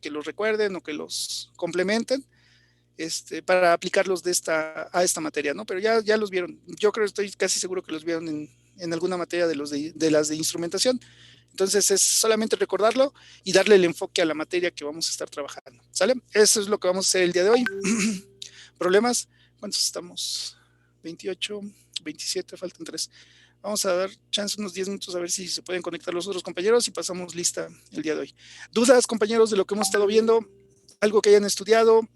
que los recuerden o que los complementen para aplicarlos a esta materia, ¿no? Pero ya los vieron. Yo creo, estoy casi seguro que los vieron en alguna materia de las de instrumentación. Entonces es solamente recordarlo y darle el enfoque a la materia que vamos a estar trabajando. ¿Sale? Eso es lo que vamos a hacer el día de hoy. ¿Problemas? ¿Cuántos estamos? 28, 27, faltan 3. Vamos a dar chance unos 10 minutos a ver si se pueden conectar los otros compañeros y pasamos lista el día de hoy. ¿Dudas, compañeros, de lo que hemos estado viendo? ¿Algo que hayan estudiado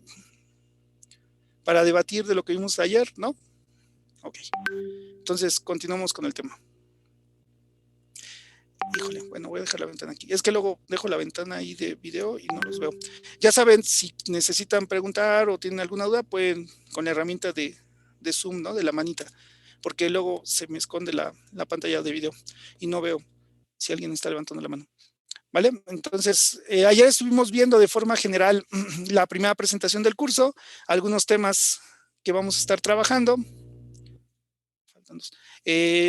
para debatir de lo que vimos ayer? ¿No? Ok. Entonces, continuamos con el tema. Híjole, bueno, voy a dejar la ventana aquí. Es que luego dejo la ventana ahí de video y no los veo. Ya saben, si necesitan preguntar o tienen alguna duda, pueden con la herramienta de Zoom, ¿no? De la manita, porque luego se me esconde la pantalla de video y no veo si alguien está levantando la mano. ¿Vale? Entonces, ayer estuvimos viendo de forma general la primera presentación del curso, algunos temas que vamos a estar trabajando.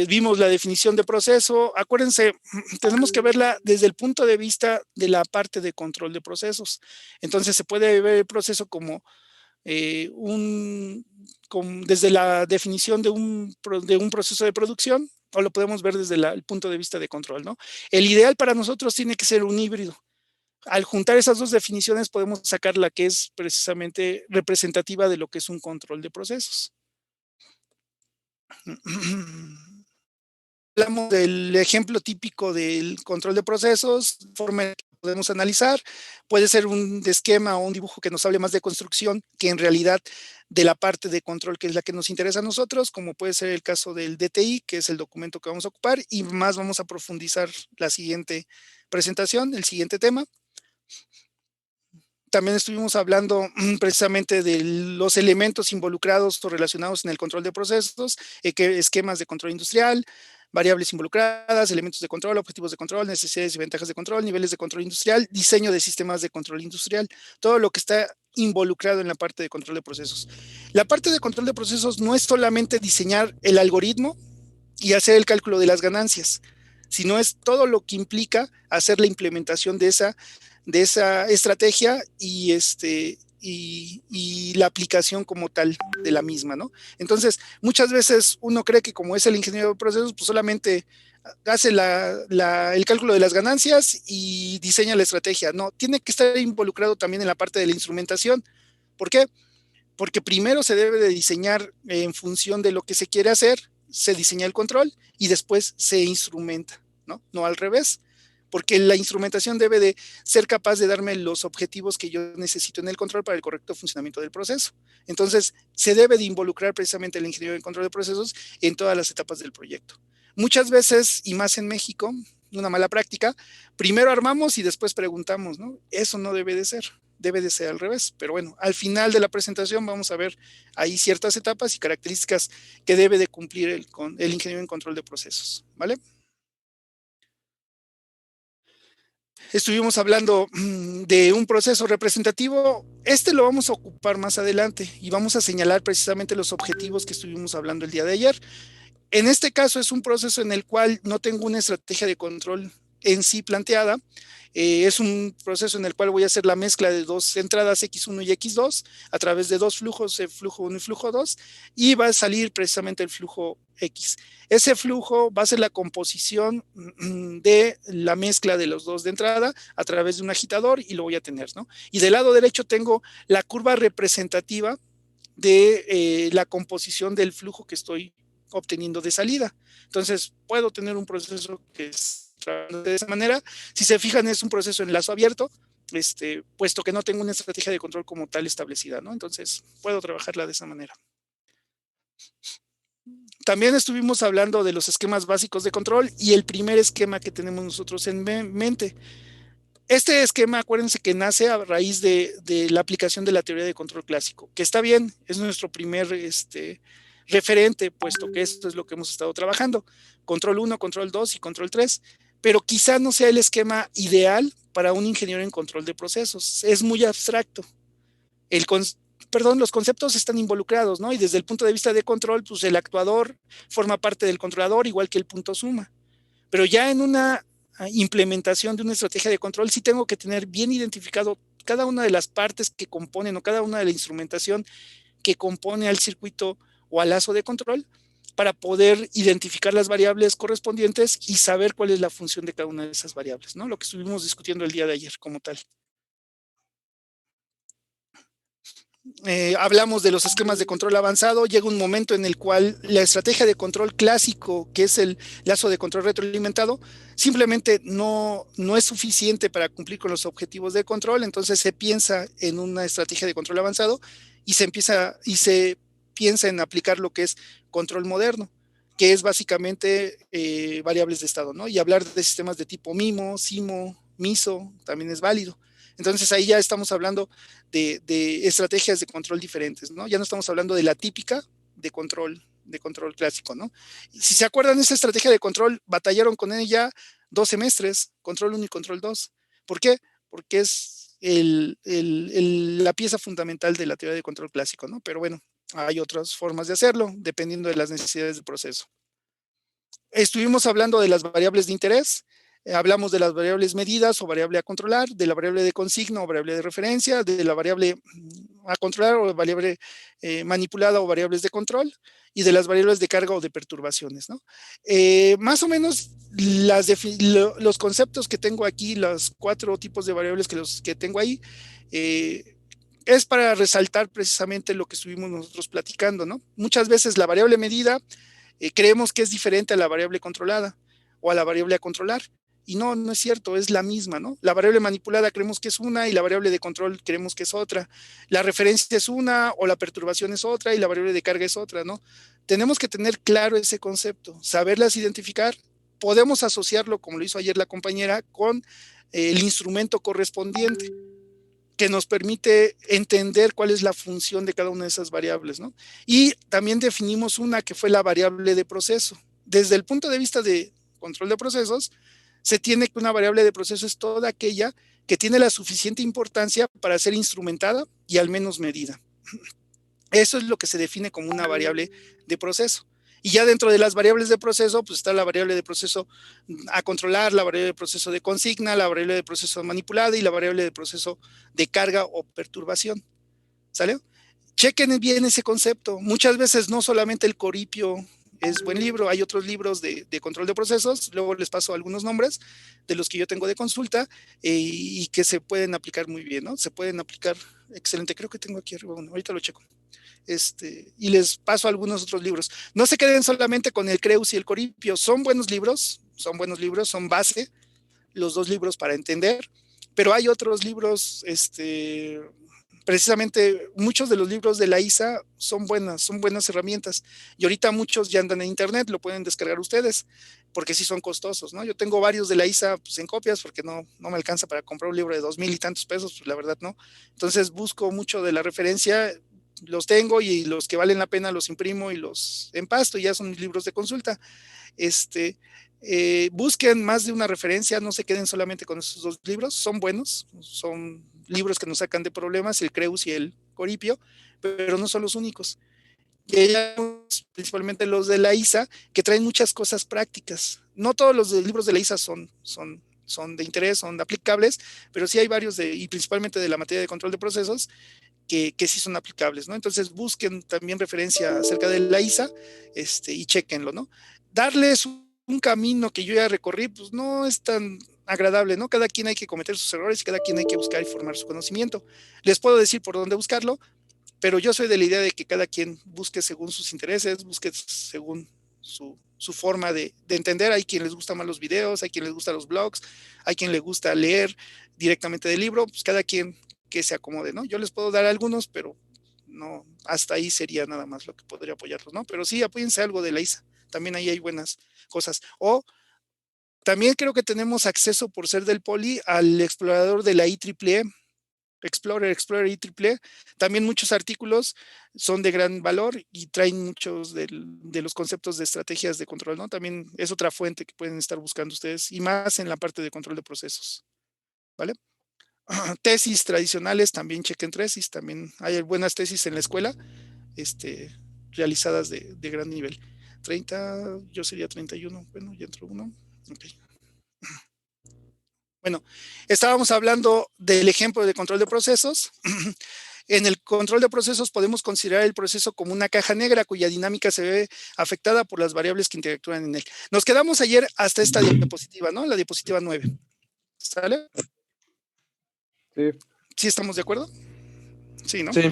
Vimos la definición de proceso. Acuérdense, tenemos que verla desde el punto de vista de la parte de control de procesos. Entonces, se puede ver el proceso como desde la definición de un proceso de producción, o lo podemos ver desde el punto de vista de control, ¿no? El ideal para nosotros tiene que ser un híbrido. Al juntar esas dos definiciones podemos sacar la que es precisamente representativa de lo que es un control de procesos. Hablamos del ejemplo típico del control de procesos, forma en que podemos analizar. Puede ser un esquema o un dibujo que nos hable más de construcción que en realidad de la parte de control, que es la que nos interesa a nosotros, como puede ser el caso del DTI, que es el documento que vamos a ocupar, y más vamos a profundizar la siguiente presentación, el siguiente tema. También estuvimos hablando precisamente de los elementos involucrados o relacionados en el control de procesos, esquemas de control industrial, variables involucradas, elementos de control, objetivos de control, necesidades y ventajas de control, niveles de control industrial, diseño de sistemas de control industrial, todo lo que está involucrado en la parte de control de procesos. La parte de control de procesos no es solamente diseñar el algoritmo y hacer el cálculo de las ganancias, sino es todo lo que implica hacer la implementación de esa estrategia y la aplicación como tal de la misma, ¿no? Entonces, muchas veces uno cree que como es el ingeniero de procesos, pues solamente hace el cálculo de las ganancias y diseña la estrategia. No, tiene que estar involucrado también en la parte de la instrumentación. ¿Por qué? Porque primero se debe de diseñar en función de lo que se quiere hacer, se diseña el control y después se instrumenta, ¿no? No al revés, porque la instrumentación debe de ser capaz de darme los objetivos que yo necesito en el control para el correcto funcionamiento del proceso. Entonces, se debe de involucrar precisamente el ingeniero de control de procesos en todas las etapas del proyecto. Muchas veces, y más en México, una mala práctica, primero armamos y después preguntamos, ¿no? Eso no debe de ser. Debe de ser al revés, pero bueno, al final de la presentación vamos a ver ahí ciertas etapas y características que debe de cumplir el ingeniero en control de procesos, ¿vale? Estuvimos hablando de un proceso representativo. Lo vamos a ocupar más adelante y vamos a señalar precisamente los objetivos que estuvimos hablando el día de ayer. En este caso es un proceso en el cual no tengo una estrategia de control en sí planteada. Es un proceso en el cual voy a hacer la mezcla de dos entradas X1 y X2 a través de dos flujos, flujo 1 y flujo 2, y va a salir precisamente el flujo X. Ese flujo va a ser la composición de la mezcla de los dos de entrada a través de un agitador y lo voy a tener, ¿no? Y del lado derecho tengo la curva representativa de la composición del flujo que estoy obteniendo de salida. Entonces, puedo tener un proceso que es de esa manera. Si se fijan, es un proceso en lazo abierto, puesto que no tengo una estrategia de control como tal establecida, ¿no? Entonces, puedo trabajarla de esa manera. También estuvimos hablando de los esquemas básicos de control y el primer esquema que tenemos nosotros en mente. Este esquema, acuérdense que nace a raíz de la aplicación de la teoría de control clásico, que está bien, es nuestro primer referente, puesto que esto es lo que hemos estado trabajando. Control 1, control 2 y control 3, pero quizá no sea el esquema ideal para un ingeniero en control de procesos. Es muy abstracto. Los conceptos están involucrados, ¿no? Y desde el punto de vista de control, pues el actuador forma parte del controlador, igual que el punto suma. Pero ya en una implementación de una estrategia de control, sí tengo que tener bien identificado cada una de las partes que componen o cada una de la instrumentación que compone al circuito o al lazo de control para poder identificar las variables correspondientes y saber cuál es la función de cada una de esas variables, ¿no? Lo que estuvimos discutiendo el día de ayer como tal. Hablamos de los esquemas de control avanzado, llega un momento en el cual la estrategia de control clásico, que es el lazo de control retroalimentado, simplemente no es suficiente para cumplir con los objetivos de control, entonces se piensa en una estrategia de control avanzado y se piensa en aplicar lo que es control moderno, que es básicamente variables de estado, ¿no? Y hablar de sistemas de tipo MIMO, SIMO, MISO también es válido. Entonces ahí ya estamos hablando de estrategias de control diferentes, ¿no? Ya no estamos hablando de la típica de control clásico, ¿no? Y si se acuerdan, esa estrategia de control batallaron con ella 2 semestres, control 1 y control 2. ¿Por qué? Porque es la pieza fundamental de la teoría de control clásico, ¿no? Pero bueno, hay otras formas de hacerlo, dependiendo de las necesidades del proceso. Estuvimos hablando de las variables de interés, hablamos de las variables medidas o variable a controlar, de la variable de consigna o variable de referencia, de la variable a controlar o variable manipulada o variables de control, y de las variables de carga o de perturbaciones, ¿no? Más o menos los conceptos que tengo aquí, los 4 tipos de variables que tengo ahí, es para resaltar precisamente lo que estuvimos nosotros platicando, ¿no? Muchas veces la variable medida creemos que es diferente a la variable controlada o a la variable a controlar. Y no es cierto, es la misma, ¿no? La variable manipulada creemos que es una y la variable de control creemos que es otra. La referencia es una o la perturbación es otra y la variable de carga es otra, ¿no? Tenemos que tener claro ese concepto, saberlas identificar. Podemos asociarlo, como lo hizo ayer la compañera, con el instrumento correspondiente que nos permite entender cuál es la función de cada una de esas variables, ¿no? Y también definimos una que fue la variable de proceso. Desde el punto de vista de control de procesos, se tiene que una variable de proceso es toda aquella que tiene la suficiente importancia para ser instrumentada y al menos medida. Eso es lo que se define como una variable de proceso. Y ya dentro de las variables de proceso, pues está la variable de proceso a controlar, la variable de proceso de consigna, la variable de proceso manipulada y la variable de proceso de carga o perturbación. ¿Sale? Chequen bien ese concepto. Muchas veces no solamente el Coripio es buen libro, hay otros libros de control de procesos, luego les paso algunos nombres de los que yo tengo de consulta y que se pueden aplicar muy bien, ¿no? Se pueden aplicar excelente. Creo que tengo aquí arriba uno, ahorita lo checo. Y les paso algunos otros libros. No se queden solamente con el Creus y el Coripio, son buenos libros, son base, los 2 libros para entender, pero hay otros libros, precisamente muchos de los libros de la ISA son buenas herramientas, y ahorita muchos ya andan en internet, lo pueden descargar ustedes, porque sí son costosos, ¿no? Yo tengo varios de la ISA pues, en copias, porque no me alcanza para comprar un libro de 2,000 y tantos pesos, pues la verdad no. Entonces busco mucho de la referencia, los tengo y los que valen la pena los imprimo y los empasto, y ya son mis libros de consulta. Busquen más de una referencia, no se queden solamente con esos 2 libros, son buenos, son libros que nos sacan de problemas, el Creus y el Coripio, pero no son los únicos. Y hay principalmente los de la ISA, que traen muchas cosas prácticas. No todos los libros de la ISA son de interés, son aplicables, pero sí hay varios, y principalmente de la materia de control de procesos, que sí son aplicables, ¿no? Entonces busquen también referencia acerca de la ISA, y chequenlo, ¿no? Darles un camino que yo ya recorrí, pues no es tan agradable, ¿no? Cada quien hay que cometer sus errores y cada quien hay que buscar y formar su conocimiento. Les puedo decir por dónde buscarlo, pero yo soy de la idea de que cada quien busque según sus intereses, busque según su forma de entender. Hay quien les gusta más los videos, hay quien les gusta los blogs, hay quien le gusta leer directamente del libro, pues cada quien que se acomode, ¿no? Yo les puedo dar algunos, pero no, hasta ahí sería nada más lo que podría apoyarlos, ¿no? Pero sí, apóyense algo de la ISA, también ahí hay buenas cosas. O también creo que tenemos acceso por ser del Poli al explorador de la IEEE, Explorer IEEE. También muchos artículos son de gran valor y traen muchos de los conceptos de estrategias de control, ¿no? También es otra fuente que pueden estar buscando ustedes y más en la parte de control de procesos, ¿vale? Tesis tradicionales, también chequen tesis, también hay buenas tesis en la escuela, realizadas de gran nivel. 30, yo sería 31, bueno, ya entró uno. Okay. Bueno, estábamos hablando del ejemplo de control de procesos. En el control de procesos podemos considerar el proceso como una caja negra cuya dinámica se ve afectada por las variables que interactúan en él. Nos quedamos ayer hasta esta diapositiva, ¿no? La diapositiva 9. ¿Sale? Sí. ¿Sí estamos de acuerdo? Sí, ¿no? Sí.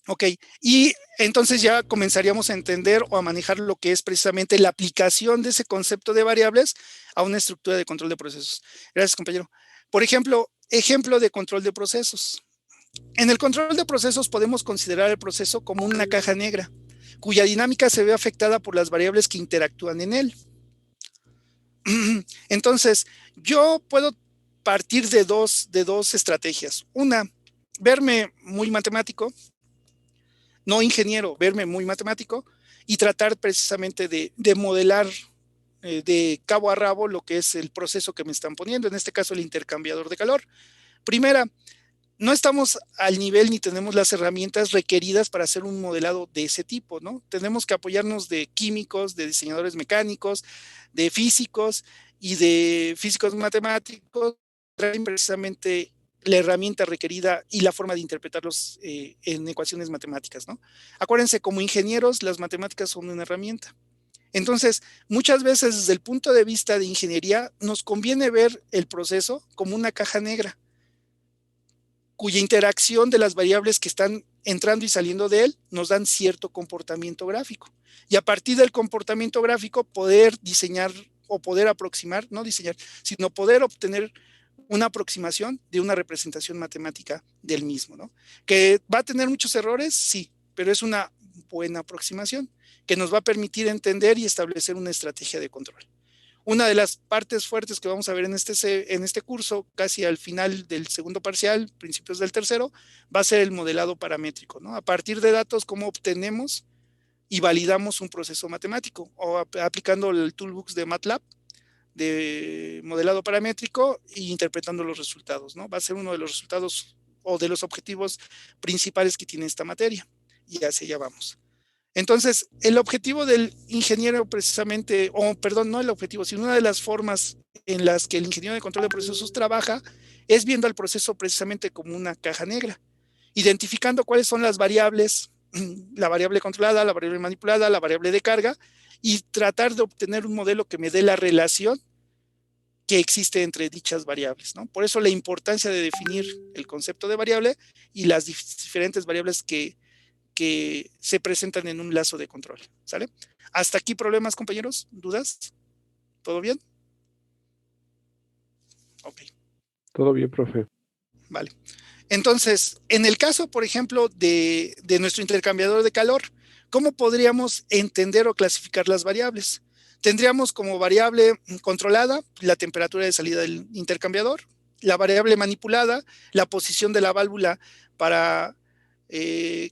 Ok, y entonces ya comenzaríamos a entender o a manejar lo que es precisamente la aplicación de ese concepto de variables a una estructura de control de procesos. Gracias, compañero. Por ejemplo, ejemplo de control de procesos. En el control de procesos podemos considerar el proceso como una caja negra, cuya dinámica se ve afectada por las variables que interactúan en él. Entonces, yo puedo partir de dos estrategias. Una, verme muy matemático, no ingeniero, verme muy matemático y tratar precisamente de modelar de cabo a rabo lo que es el proceso que me están poniendo, en este caso el intercambiador de calor. Primera, no estamos al nivel ni tenemos las herramientas requeridas para hacer un modelado de ese tipo, ¿no? Tenemos que apoyarnos de químicos, de diseñadores mecánicos, de físicos y de físicos matemáticos, traen precisamente la herramienta requerida y la forma de interpretarlos en ecuaciones matemáticas, ¿no? Acuérdense, como ingenieros, las matemáticas son una herramienta. Entonces, muchas veces desde el punto de vista de ingeniería, nos conviene ver el proceso como una caja negra, cuya interacción de las variables que están entrando y saliendo de él nos dan cierto comportamiento gráfico. Y a partir del comportamiento gráfico poder diseñar o poder aproximar, no diseñar, sino poder obtener una aproximación de una representación matemática del mismo, ¿no? ¿Que va a tener muchos errores? Sí, pero es una buena aproximación que nos va a permitir entender y establecer una estrategia de control. Una de las partes fuertes que vamos a ver en este curso, casi al final del segundo parcial, principios del tercero, va a ser el modelado paramétrico, ¿no? A partir de datos, cómo obtenemos y validamos un proceso matemático, o aplicando el toolbox de MATLAB, de modelado paramétrico e interpretando los resultados, ¿no? Va a ser uno de los resultados o de los objetivos principales que tiene esta materia. Y hacia allá vamos. Entonces, el objetivo del ingeniero precisamente, o perdón, no el objetivo, sino una de las formas en las que el ingeniero de control de procesos trabaja es viendo al proceso precisamente como una caja negra, identificando cuáles son las variables, la variable controlada, la variable manipulada, la variable de carga, y tratar de obtener un modelo que me dé la relación que existe entre dichas variables, ¿no? Por eso la importancia de definir el concepto de variable y las diferentes variables que se presentan en un lazo de control, ¿sale? ¿Hasta aquí problemas, compañeros? ¿Dudas? ¿Todo bien? Ok. Todo bien, profe. Vale. Entonces, en el caso, por ejemplo, de nuestro intercambiador de calor, ¿cómo podríamos entender o clasificar las variables? Tendríamos como variable controlada la temperatura de salida del intercambiador, la variable manipulada, la posición de la válvula para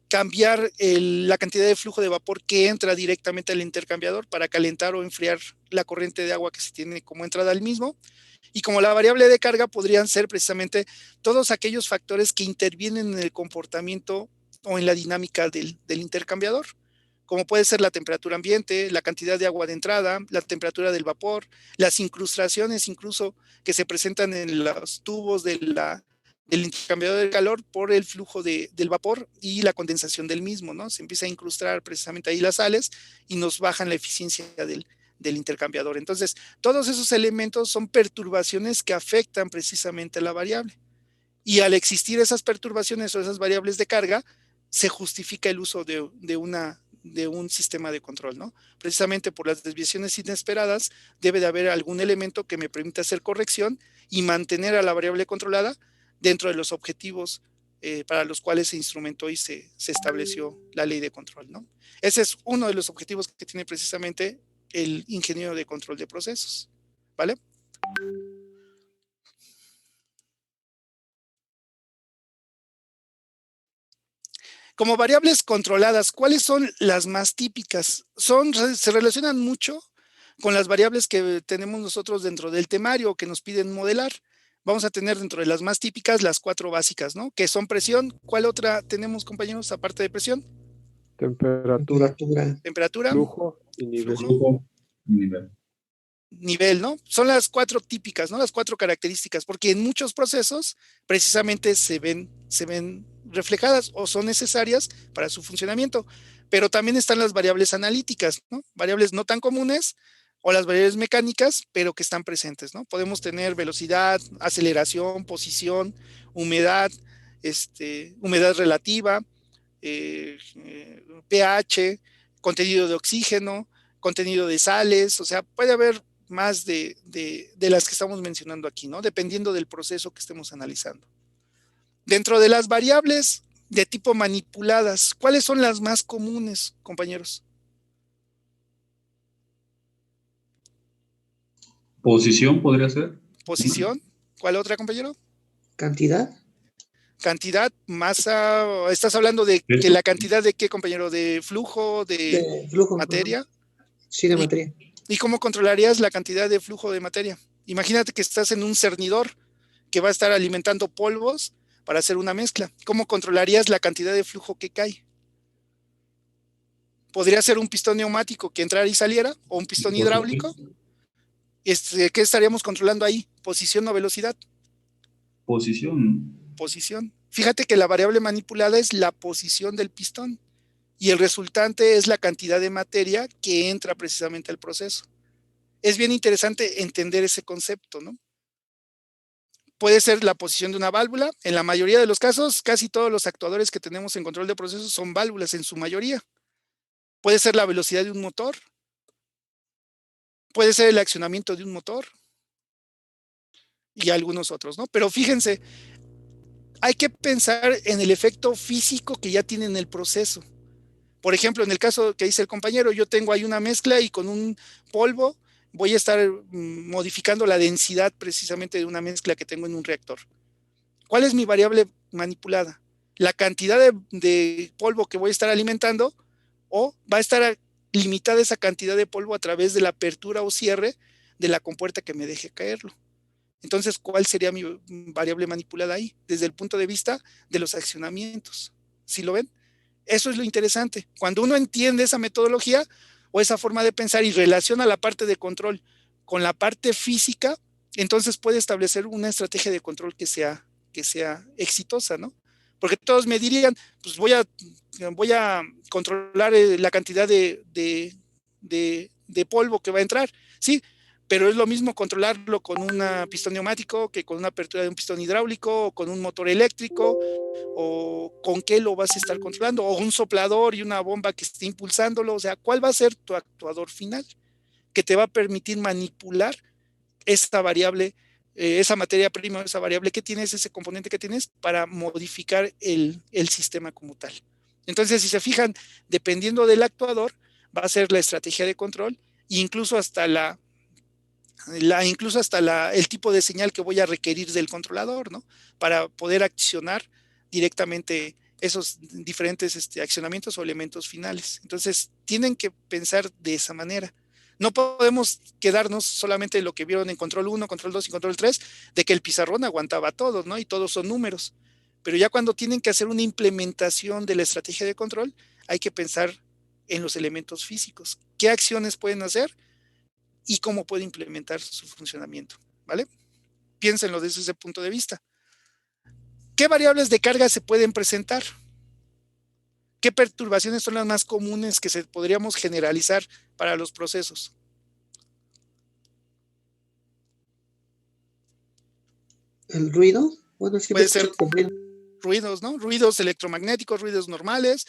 cambiar la cantidad de flujo de vapor que entra directamente al intercambiador para calentar o enfriar la corriente de agua que se tiene como entrada al mismo. Y como la variable de carga podrían ser precisamente todos aquellos factores que intervienen en el comportamiento o en la dinámica del intercambiador, como puede ser la temperatura ambiente, la cantidad de agua de entrada, la temperatura del vapor, las incrustaciones incluso que se presentan en los tubos del intercambiador de calor por el flujo del vapor y la condensación del mismo, ¿no? Se empieza a incrustar precisamente ahí las sales y nos bajan la eficiencia del intercambiador. Entonces, todos esos elementos son perturbaciones que afectan precisamente a la variable. Y al existir esas perturbaciones o esas variables de carga, se justifica el uso de un sistema de control, ¿no? Precisamente por las desviaciones inesperadas, debe de haber algún elemento que me permita hacer corrección y mantener a la variable controlada dentro de los objetivos para los cuales se instrumentó y se estableció la ley de control, ¿no? Ese es uno de los objetivos que tiene precisamente el ingeniero de control de procesos, ¿vale? Como variables controladas, ¿cuáles son las más típicas? Se relacionan mucho con las variables que tenemos nosotros dentro del temario que nos piden modelar. Vamos a tener dentro de las más típicas las 4 básicas, ¿no? Que son presión. ¿Cuál otra tenemos, compañeros, aparte de presión? Temperatura. Temperatura. Flujo y nivel. Flujo. Y nivel. nivel, ¿no? Son las 4 típicas, ¿no? Las 4 características, porque en muchos procesos precisamente se ven reflejadas o son necesarias para su funcionamiento. Pero también están las variables analíticas, ¿no? Variables no tan comunes o las variables mecánicas, pero que están presentes, ¿no? Podemos tener velocidad, aceleración, posición, humedad, humedad relativa, pH, contenido de oxígeno, contenido de sales, o sea, puede haber más de las que estamos mencionando aquí, ¿no? Dependiendo del proceso que estemos analizando. Dentro de las variables de tipo manipuladas, ¿cuáles son las más comunes, compañeros? Posición podría ser. Posición, ¿cuál otra, compañero? ¿Cantidad? Cantidad, masa, estás hablando de que Peso. la cantidad de qué, compañero, de flujo, de De flujo. materia. Sí, de ¿Y, materia. y cómo controlarías la cantidad de flujo de materia? Imagínate que estás en un cernidor que va a estar alimentando polvos para hacer una mezcla. ¿Cómo controlarías la cantidad de flujo que cae? Podría ser un pistón neumático que entrara y saliera, o un pistón hidráulico. ¿Qué estaríamos controlando ahí? ¿Posición o velocidad? Posición. Posición. Fíjate que la variable manipulada es la posición del pistón y el resultante es la cantidad de materia que entra precisamente al proceso. Es bien interesante entender ese concepto, ¿no? Puede ser la posición de una válvula. En la mayoría de los casos, casi todos los actuadores que tenemos en control de procesos son válvulas en su mayoría. Puede ser la velocidad de un motor. Puede ser el accionamiento de un motor y algunos otros, ¿no? Pero fíjense, hay que pensar en el efecto físico que ya tiene en el proceso. Por ejemplo, en el caso que dice el compañero, yo tengo ahí una mezcla y con un polvo voy a estar modificando la densidad precisamente de una mezcla que tengo en un reactor. ¿Cuál es mi variable manipulada? La cantidad de polvo que voy a estar alimentando, o va a estar limitada esa cantidad de polvo a través de la apertura o cierre de la compuerta que me deje caerlo. Entonces, ¿cuál sería mi variable manipulada ahí? Desde el punto de vista de los accionamientos. ¿Sí lo ven? Eso es lo interesante. Cuando uno entiende esa metodología o esa forma de pensar y relaciona la parte de control con la parte física, entonces puede establecer una estrategia de control que sea exitosa, ¿no? Porque todos me dirían, pues voy a controlar la cantidad de polvo que va a entrar, sí, pero es lo mismo controlarlo con un pistón neumático que con una apertura de un pistón hidráulico o con un motor eléctrico, o con qué lo vas a estar controlando, o un soplador y una bomba que esté impulsándolo. O sea, ¿cuál va a ser tu actuador final que te va a permitir manipular esta variable, esa materia prima, esa variable que tienes, ese componente que tienes para modificar el sistema como tal? Entonces, si se fijan, dependiendo del actuador, va a ser la estrategia de control, e incluso hasta el tipo de señal que voy a requerir del controlador, ¿no? Para poder accionar directamente esos diferentes accionamientos o elementos finales. Entonces, tienen que pensar de esa manera. No podemos quedarnos solamente en lo que vieron en control 1, control 2 y control 3, de que el pizarrón aguantaba todo, ¿no? Y todos son números. Pero ya cuando tienen que hacer una implementación de la estrategia de control, hay que pensar en los elementos físicos. ¿Qué acciones pueden hacer y cómo puede implementar su funcionamiento? ¿Vale? Piénsenlo desde ese punto de vista. ¿Qué variables de carga se pueden presentar? ¿Qué perturbaciones son las más comunes que podríamos generalizar para los procesos? ¿El ruido? Bueno, siempre Puede ser escuchamos el ruido. ruidos, ¿no? Ruidos electromagnéticos, ruidos normales,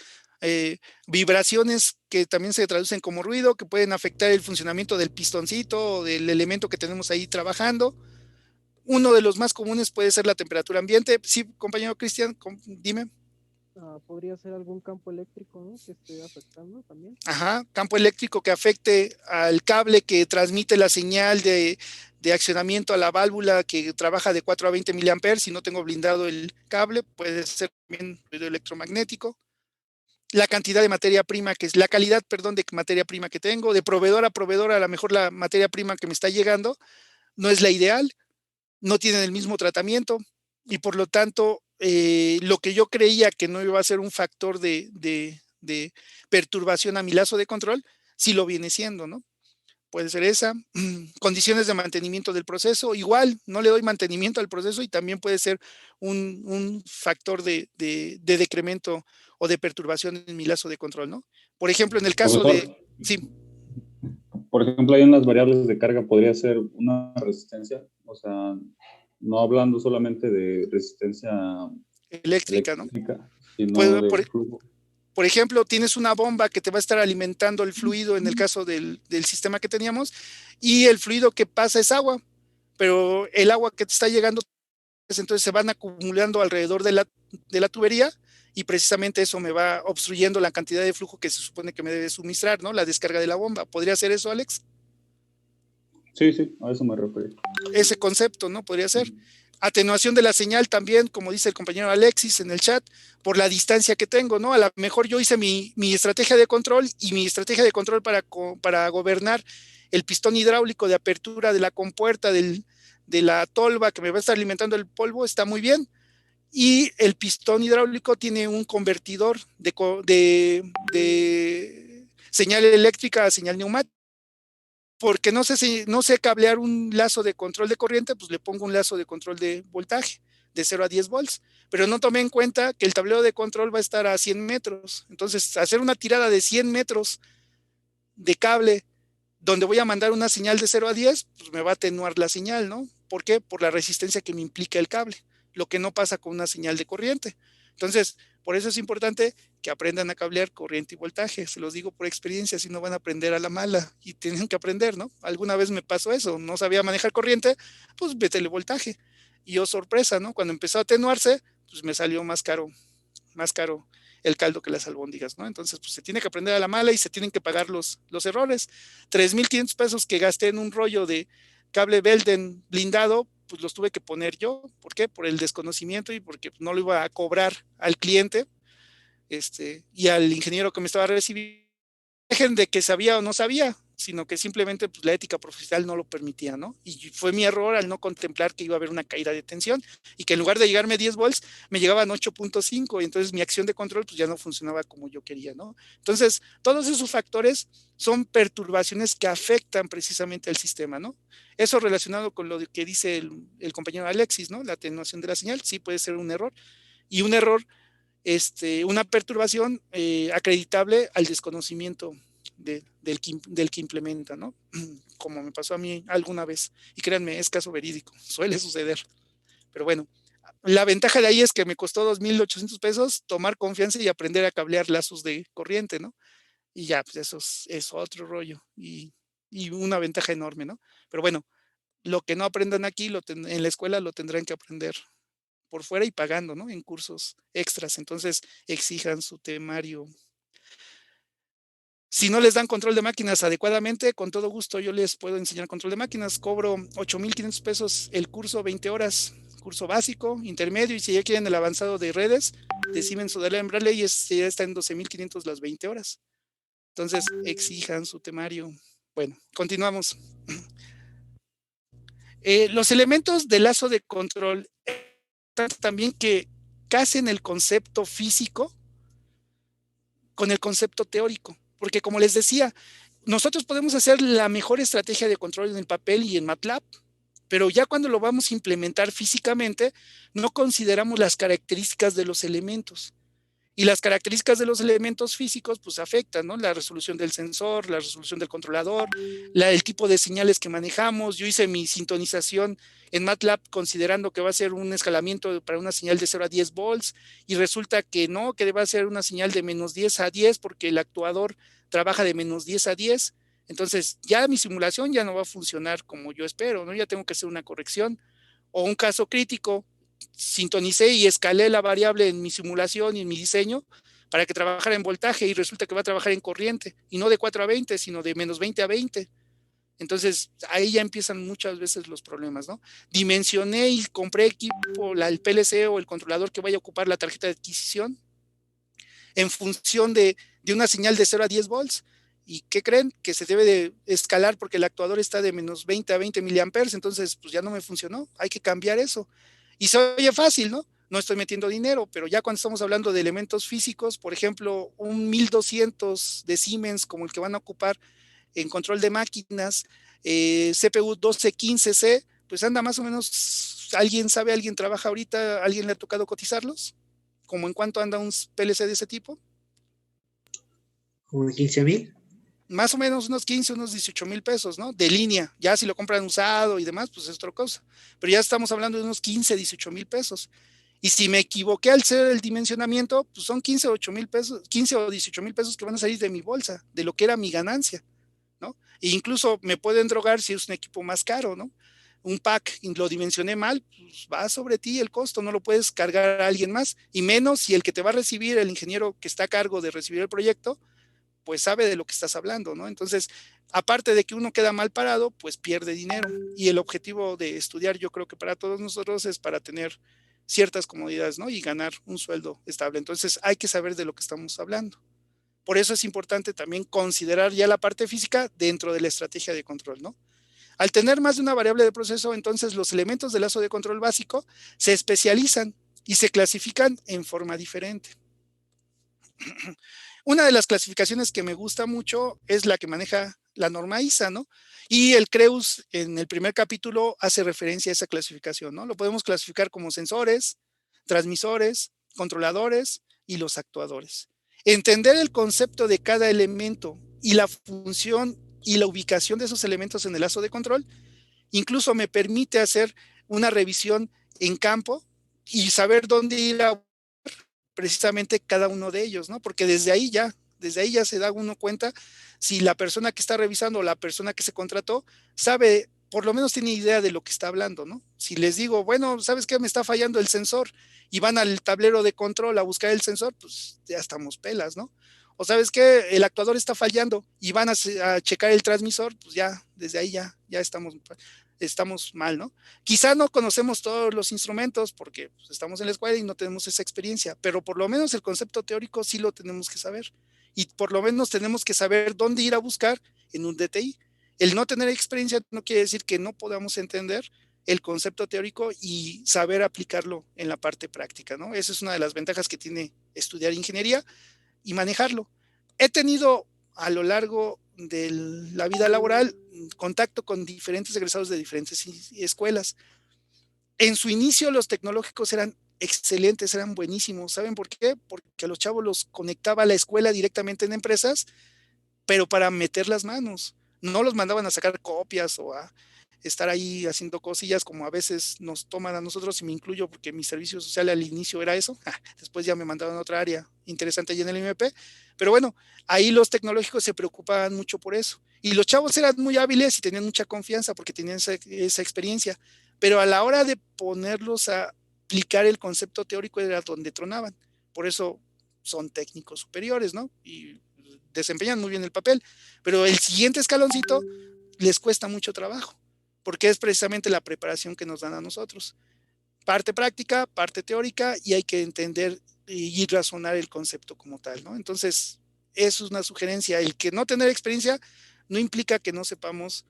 vibraciones que también se traducen como ruido, que pueden afectar el funcionamiento del pistoncito o del elemento que tenemos ahí trabajando. Uno de los más comunes puede ser la temperatura ambiente. Sí, compañero Cristian, dime. ¿Podría ser algún campo eléctrico, ¿no?, que esté afectando también? Ajá, campo eléctrico que afecte al cable que transmite la señal de accionamiento a la válvula que trabaja de 4 a 20 miliamperes. Si no tengo blindado el cable, puede ser también ruido electromagnético. La cantidad de materia prima, que es la calidad, perdón, de materia prima que tengo, de proveedor a proveedor, a lo mejor la materia prima que me está llegando no es la ideal, no tienen el mismo tratamiento, y por lo tanto, lo que yo creía que no iba a ser un factor de perturbación a mi lazo de control, sí lo viene siendo, ¿no? puede ser esa. Condiciones de mantenimiento del proceso, igual, no le doy mantenimiento al proceso y también puede ser un factor de decremento o de perturbación en mi lazo de control, ¿no? Por ejemplo, en el caso Profesor, de, sí, por ejemplo, hay unas variables de carga, podría ser una resistencia, o sea, no hablando solamente de resistencia eléctrica, ¿no? eléctrica, sino Puede, de flujo. por ejemplo, tienes una bomba que te va a estar alimentando el fluido en el caso del sistema que teníamos y el fluido que pasa es agua, pero el agua que te está llegando, entonces se van acumulando alrededor de la tubería y precisamente eso me va obstruyendo la cantidad de flujo que se supone que me debe suministrar, ¿no? La descarga de la bomba. ¿Podría ser eso, Alex? Sí, sí, a eso me refiero. Ese concepto, ¿no? Podría ser. Atenuación de la señal también, como dice el compañero Alexis en el chat, por la distancia que tengo, ¿no? A lo mejor yo hice mi estrategia de control y mi estrategia de control para gobernar el pistón hidráulico de apertura de la compuerta de la tolva que me va a estar alimentando el polvo está muy bien. Y el pistón hidráulico tiene un convertidor de señal eléctrica a señal neumática. Porque no sé cablear un lazo de control de corriente, pues le pongo un lazo de control de voltaje de 0 a 10 volts, pero no tomé en cuenta que el tablero de control va a estar a 100 metros. Entonces, hacer una tirada de 100 metros de cable donde voy a mandar una señal de 0 a 10, pues me va a atenuar la señal, ¿no? ¿Por qué? Por la resistencia que me implica el cable, lo que no pasa con una señal de corriente. Entonces, por eso es importante que aprendan a cablear corriente y voltaje. Se los digo por experiencia, si no van a aprender a la mala y tienen que aprender, ¿no? Alguna vez me pasó eso, no sabía manejar corriente, pues métele voltaje. Y oh, sorpresa, ¿no? Cuando empezó a atenuarse, pues me salió más caro el caldo que las albóndigas, ¿no? Entonces, pues se tiene que aprender a la mala y se tienen que pagar los errores. 3,500 pesos que gasté en un rollo de cable Belden blindado, pues los tuve que poner yo. ¿Por qué? Por el desconocimiento y porque no lo iba a cobrar al cliente y al ingeniero que me estaba recibiendo. Dejen de que sabía o no sabía, sino que simplemente pues, la ética profesional no lo permitía, ¿no? Y fue mi error al no contemplar que iba a haber una caída de tensión y que en lugar de llegarme 10 volts, me llegaban 8,5 y entonces mi acción de control pues ya no funcionaba como yo quería, ¿no? Entonces, todos esos factores son perturbaciones que afectan precisamente al sistema, ¿no? Eso relacionado con lo que dice el compañero Alexis, ¿no? La atenuación de la señal, sí puede ser un error. Y un error una perturbación acreditable al desconocimiento del que implementa, ¿no? Como me pasó a mí alguna vez. Y créanme, es caso verídico, suele suceder. Pero bueno, la ventaja de ahí es que me costó 2,800 pesos tomar confianza y aprender a cablear lazos de corriente, ¿no? Y ya, pues eso es otro rollo y una ventaja enorme, ¿no? Pero bueno, lo que no aprendan aquí en la escuela lo tendrán que aprender por fuera y pagando, ¿no? En cursos extras. Entonces, exijan su temario. Si no les dan control de máquinas adecuadamente, con todo gusto yo les puedo enseñar control de máquinas. Cobro 8,500 pesos el curso, 20 horas, curso básico, intermedio, y si ya quieren el avanzado de redes, de Siemens o de Lembrale, ya está en 12,500 las 20 horas. Entonces, exijan su temario. Bueno, continuamos. Los elementos de lazo de control también que casen el concepto físico con el concepto teórico, porque como les decía, nosotros podemos hacer la mejor estrategia de control en el papel y en MATLAB, pero ya cuando lo vamos a implementar físicamente, no consideramos las características de los elementos. Y las características de los elementos físicos pues afectan, ¿no? La resolución del sensor, la resolución del controlador, el tipo de señales que manejamos. Yo hice mi sintonización en MATLAB considerando que va a ser un escalamiento para una señal de 0 a 10 volts y resulta que no, que va a ser una señal de menos 10 a 10 porque el actuador trabaja de menos 10 a 10. Entonces ya mi simulación ya no va a funcionar como yo espero, ¿no? Ya tengo que hacer una corrección o un caso crítico. Sintonicé y escalé la variable en mi simulación y en mi diseño para que trabajara en voltaje y resulta que va a trabajar en corriente y no de 4 a 20, sino de menos 20 a 20. Entonces ahí ya empiezan muchas veces los problemas, ¿no? Dimensioné y compré equipo, el PLC o el controlador que vaya a ocupar la tarjeta de adquisición en función de una señal de 0 a 10 volts. ¿Y qué creen? Que se debe de escalar porque el actuador está de menos 20 a 20 miliamperes, entonces pues ya no me funcionó, hay que cambiar eso. Y se oye fácil, ¿no? No estoy metiendo dinero, pero ya cuando estamos hablando de elementos físicos, por ejemplo, un 1200 de Siemens como el que van a ocupar en control de máquinas, CPU 1215C, pues anda más o menos, ¿alguien trabaja ahorita? ¿Alguien le ha tocado cotizarlos? ¿Cómo en cuánto anda un PLC de ese tipo? Como de 15,000. Más o menos unos 15, unos 18,000 pesos, ¿no? De línea. Ya si lo compran usado y demás, pues es otra cosa. Pero ya estamos hablando de unos 15, 18,000 pesos. Y si me equivoqué al ser el dimensionamiento, pues son 15 o 8,000 pesos, 15 o 18,000 pesos que van a salir de mi bolsa, de lo que era mi ganancia, ¿no? E incluso me pueden drogar si es un equipo más caro, ¿no? Un pack, lo dimensioné mal, pues va sobre ti el costo, no lo puedes cargar a alguien más, y menos si el que te va a recibir, el ingeniero que está a cargo de recibir el proyecto, pues sabe de lo que estás hablando, ¿no? Entonces, aparte de que uno queda mal parado, pues pierde dinero. Y el objetivo de estudiar, yo creo que para todos nosotros es para tener ciertas comodidades, ¿no? Y ganar un sueldo estable. Entonces, hay que saber de lo que estamos hablando. Por eso es importante también considerar ya la parte física dentro de la estrategia de control, ¿no? Al tener más de una variable de proceso, entonces los elementos del lazo de control básico se especializan y se clasifican en forma diferente. Una de las clasificaciones que me gusta mucho es la que maneja la norma ISA, ¿no? Y el CREUS en el primer capítulo hace referencia a esa clasificación, ¿no? Lo podemos clasificar como sensores, transmisores, controladores y los actuadores. Entender el concepto de cada elemento y la función y la ubicación de esos elementos en el lazo de control, incluso me permite hacer una revisión en campo y saber dónde ir a precisamente cada uno de ellos, ¿no? Porque desde ahí ya se da uno cuenta si la persona que está revisando o la persona que se contrató sabe, por lo menos tiene idea de lo que está hablando, ¿no? Si les digo, bueno, ¿sabes qué? Me está fallando el sensor y van al tablero de control a buscar el sensor, pues ya estamos pelas, ¿no? O sabes qué, el actuador está fallando y van a checar el transmisor, pues ya, desde ahí ya estamos mal, ¿no? Quizá no conocemos todos los instrumentos porque pues, estamos en la escuela y no tenemos esa experiencia, pero por lo menos el concepto teórico sí lo tenemos que saber. Y por lo menos tenemos que saber dónde ir a buscar en un DTI. El no tener experiencia no quiere decir que no podamos entender el concepto teórico y saber aplicarlo en la parte práctica, ¿no? Esa es una de las ventajas que tiene estudiar ingeniería y manejarlo. He tenido a lo largo de la vida laboral contacto con diferentes egresados de diferentes escuelas. En su inicio los tecnológicos eran excelentes, eran buenísimos. ¿Saben por qué? Porque a los chavos los conectaba a la escuela directamente en empresas, pero para meter las manos. No los mandaban a sacar copias o a estar ahí haciendo cosillas como a veces nos toman a nosotros, y me incluyo porque mi servicio social al inicio era eso. Después ya me mandaron a otra área interesante allí en el IMP, pero bueno, ahí los tecnológicos se preocupaban mucho por eso. Y los chavos eran muy hábiles y tenían mucha confianza porque tenían esa experiencia, pero a la hora de ponerlos a aplicar el concepto teórico era donde tronaban. Por eso son técnicos superiores, ¿no? Y desempeñan muy bien el papel, pero el siguiente escaloncito les cuesta mucho trabajo, porque es precisamente la preparación que nos dan a nosotros. Parte práctica, parte teórica, y hay que entender y razonar el concepto como tal, ¿no? Entonces, eso es una sugerencia. El que no tener experiencia no implica que no sepamos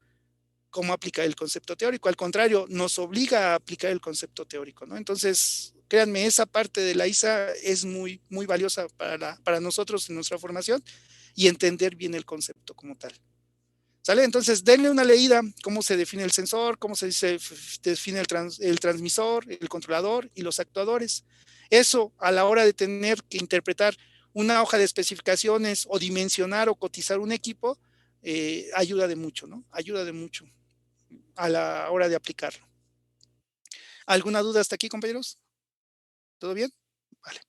cómo aplicar el concepto teórico. Al contrario, nos obliga a aplicar el concepto teórico, ¿no? Entonces, créanme, esa parte de la ISA es muy, muy valiosa para nosotros en nuestra formación y entender bien el concepto como tal. ¿Sale? Entonces, denle una leída, cómo se define el sensor, cómo se define el transmisor, el controlador y los actuadores. Eso, a la hora de tener que interpretar una hoja de especificaciones o dimensionar o cotizar un equipo, ayuda de mucho, ¿no? Ayuda de mucho a la hora de aplicarlo. ¿Alguna duda hasta aquí, compañeros? ¿Todo bien? Vale.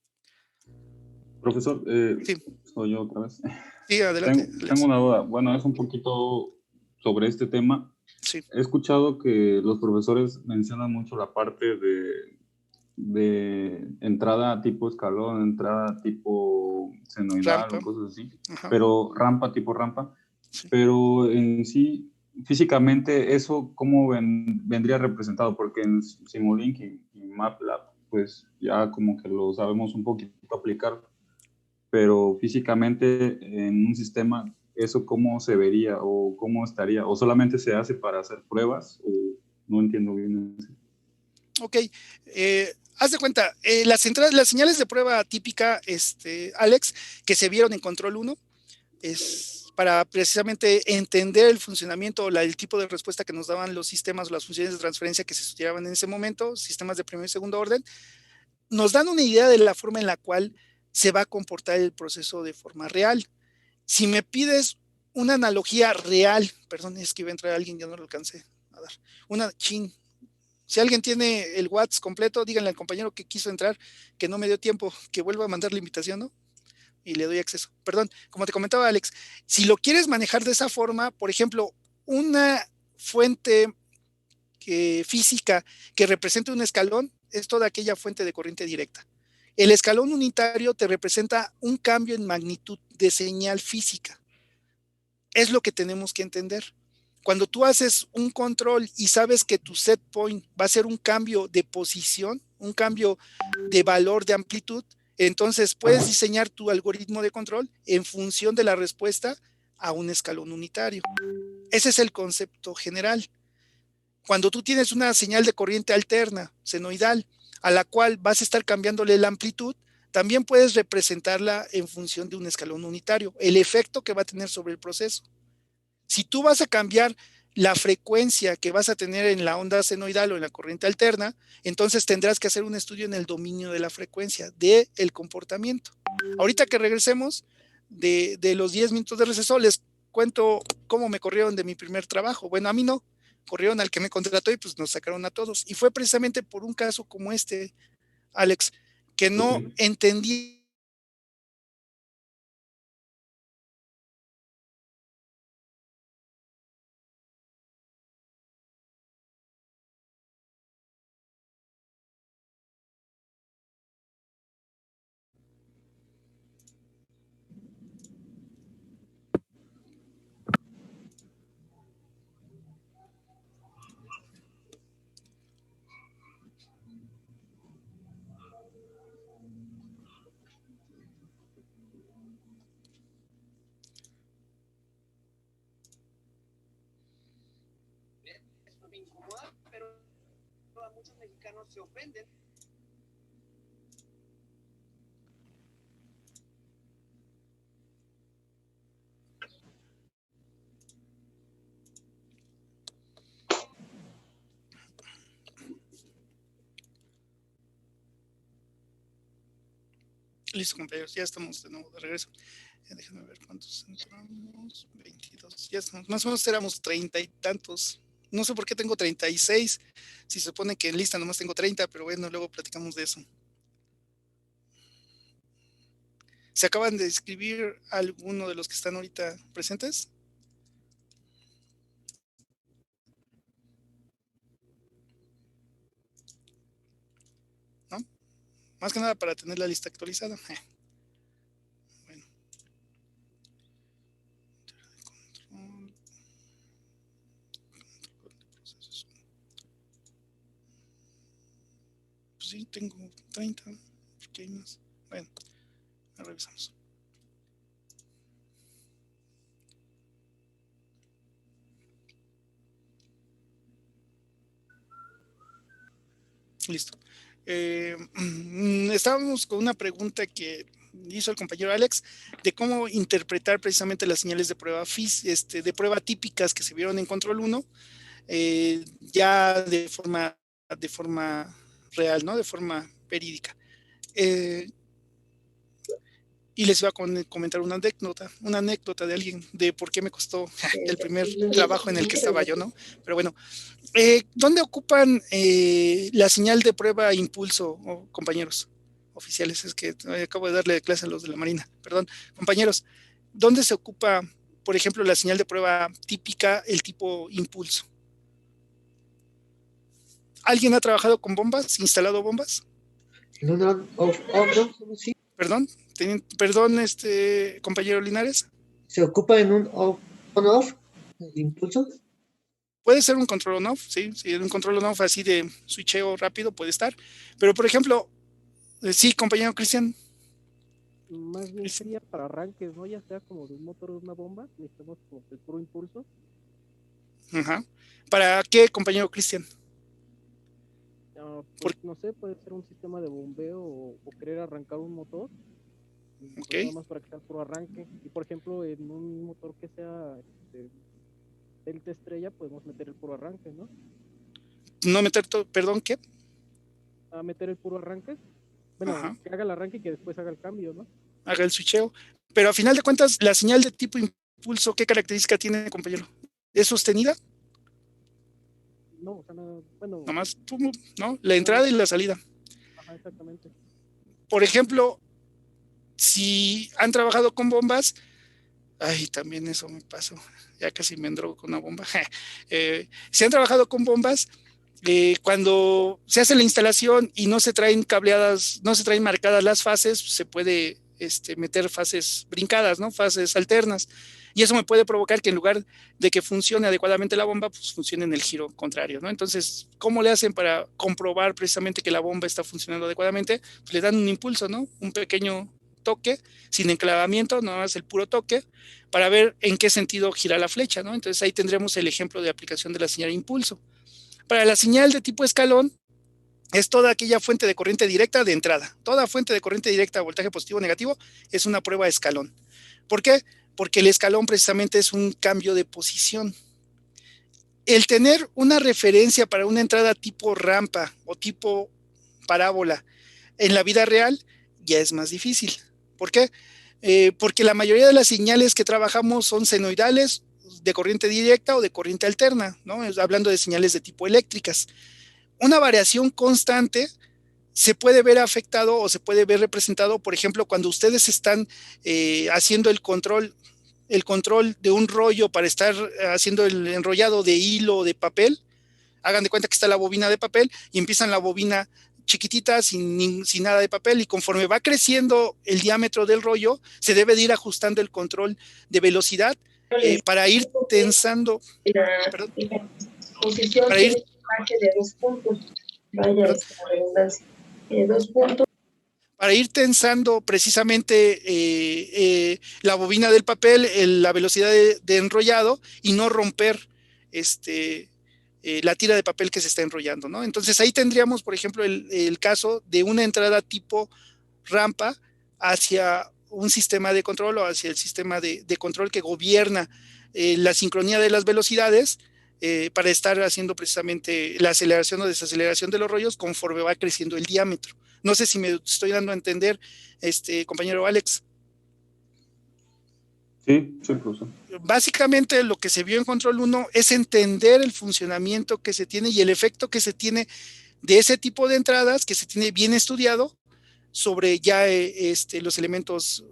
Profesor, Sí. soy yo otra vez. Sí, adelante. Tengo una duda. Bueno, es un poquito sobre este tema. Sí. He escuchado que los profesores mencionan mucho la parte de entrada tipo escalón, entrada tipo senoidal Rampa. o cosas así, Ajá. pero tipo rampa. Sí. Pero en sí, físicamente, ¿eso cómo vendría representado? Porque en Simulink y MATLAB, pues ya como que lo sabemos un poquito aplicar, pero físicamente en un sistema, ¿eso cómo se vería o cómo estaría? ¿O solamente se hace para hacer pruebas? O no entiendo bien eso. Ok, haz de cuenta, las señales de prueba típica, Alex, que se vieron en Control 1, es para precisamente entender el funcionamiento o el tipo de respuesta que nos daban los sistemas o las funciones de transferencia que se estudiaban en ese momento, sistemas de primer y segundo orden, nos dan una idea de la forma en la cual se va a comportar el proceso de forma real. Si me pides una analogía real, perdón, es que iba a entrar alguien, ya no lo alcancé a dar, si alguien tiene el WhatsApp completo, díganle al compañero que quiso entrar, que no me dio tiempo, que vuelva a mandar la invitación, ¿no? Y le doy acceso. Perdón, como te comentaba Alex, si lo quieres manejar de esa forma, por ejemplo, una fuente física que represente un escalón es toda aquella fuente de corriente directa. El escalón unitario te representa un cambio en magnitud de señal física. Es lo que tenemos que entender. Cuando tú haces un control y sabes que tu set point va a ser un cambio de posición, un cambio de valor de amplitud, entonces puedes diseñar tu algoritmo de control en función de la respuesta a un escalón unitario. Ese es el concepto general. Cuando tú tienes una señal de corriente alterna, senoidal, a la cual vas a estar cambiándole la amplitud, también puedes representarla en función de un escalón unitario, el efecto que va a tener sobre el proceso. Si tú vas a cambiar la frecuencia que vas a tener en la onda senoidal o en la corriente alterna, entonces tendrás que hacer un estudio en el dominio de la frecuencia, del comportamiento. Ahorita que regresemos de los 10 minutos de receso, les cuento cómo me corrieron de mi primer trabajo. Bueno, a mí no, corrieron al que me contrató y pues nos sacaron a todos. Y fue precisamente por un caso como este, Alex, que no entendí. Esto me incomoda, pero a muchos mexicanos se ofenden. Listo, compañeros, ya estamos de nuevo de regreso. Déjenme ver cuántos entramos. 22. Ya estamos, más o menos éramos 30 y tantos. No sé por qué tengo 36. Si se supone que en lista nomás tengo 30, pero bueno, luego platicamos de eso. ¿Se acaban de escribir alguno de los que están ahorita presentes? ¿No? Más que nada para tener la lista actualizada. Bueno. Pues sí, tengo 30. ¿Por qué hay más? Bueno, revisamos. Listo. Estábamos con una pregunta que hizo el compañero Alex de cómo interpretar precisamente las señales de prueba de prueba típicas que se vieron en control 1 ya de forma real, ¿no? De forma verídica. Y les iba a comentar una anécdota de alguien de por qué me costó el primer trabajo en el que estaba yo, ¿no? Pero bueno, ¿dónde ocupan la señal de prueba impulso, compañeros oficiales? Es que acabo de darle clase a los de la Marina, perdón. Compañeros, ¿dónde se ocupa, por ejemplo, la señal de prueba típica, el tipo impulso? ¿Alguien ha trabajado con bombas, instalado bombas? En un on-off, ¿no? Sí. Perdón, perdón, compañero Linares. Se ocupa en un on-off, el impulso. Puede ser un control on-off, sí, un control on-off así de switcheo rápido puede estar. Pero, por ejemplo, sí, compañero Cristian. Más bien sería para arranques, ¿no? Ya sea como de un motor o de una bomba, necesitamos como el puro impulso. Ajá. ¿Para qué, compañero Cristian? Pues no sé, puede ser un sistema de bombeo o querer arrancar un motor. pues, Ok. nada más para que sea puro arranque. Y por ejemplo, en un motor que sea Delta Estrella, podemos meter el puro arranque, ¿no? No meter todo, perdón, ¿qué? A meter el puro arranque. Bueno, Ajá. que haga el arranque y que después haga el cambio, ¿no? Haga el switcheo. Pero a final de cuentas, la señal de tipo impulso, ¿qué característica tiene, compañero? ¿Es sostenida? No, o sea, no, bueno, Nomás, pum, ¿no? La entrada y la salida. ajá, exactamente. Por ejemplo, si han trabajado con bombas, ay, también eso me pasó, ya casi me endrogo con una bomba. Si han trabajado con bombas, cuando se hace la instalación y no se traen cableadas, no se traen marcadas las fases, se puede meter fases brincadas, ¿no? Fases alternas. Y eso me puede provocar que en lugar de que funcione adecuadamente la bomba, pues funcione en el giro contrario, ¿no? Entonces, ¿cómo le hacen para comprobar precisamente que la bomba está funcionando adecuadamente? Pues le dan un impulso, ¿no? Un pequeño toque, sin enclavamiento, nada más el puro toque, para ver en qué sentido gira la flecha, ¿no? Entonces ahí tendremos el ejemplo de aplicación de la señal de impulso. Para la señal de tipo escalón, es toda aquella fuente de corriente directa de entrada. Toda fuente de corriente directa, voltaje positivo o negativo, es una prueba de escalón. ¿Por qué? Porque el escalón precisamente es un cambio de posición. El tener una referencia para una entrada tipo rampa o tipo parábola en la vida real ya es más difícil. ¿Por qué? Porque la mayoría de las señales que trabajamos son senoidales, de corriente directa o de corriente alterna, ¿no? Hablando de señales de tipo eléctricas. Una variación constante se puede ver afectado o se puede ver representado, por ejemplo, cuando ustedes están haciendo el control de un rollo para estar haciendo el enrollado de hilo o de papel. Hagan de cuenta que está la bobina de papel y empiezan la bobina chiquitita sin nada de papel, y conforme va creciendo el diámetro del rollo, se debe de ir ajustando el control de velocidad para ir tensando, perdón, la posición para ir, tiene un margen de 2 puntos. Vaya, perdón, es la redundancia. 2 puntos. para ir tensando precisamente la bobina del papel, la velocidad de enrollado, y no romper la tira de papel que se está enrollando, ¿no? Entonces ahí tendríamos, por ejemplo, el caso de una entrada tipo rampa hacia un sistema de control o hacia el sistema de control que gobierna la sincronía de las velocidades, para estar haciendo precisamente la aceleración o desaceleración de los rollos conforme va creciendo el diámetro. No sé si me estoy dando a entender, compañero Alex. Sí, sí, profesor. Básicamente lo que se vio en Control 1 es entender el funcionamiento que se tiene y el efecto que se tiene de ese tipo de entradas, que se tiene bien estudiado sobre ya los elementos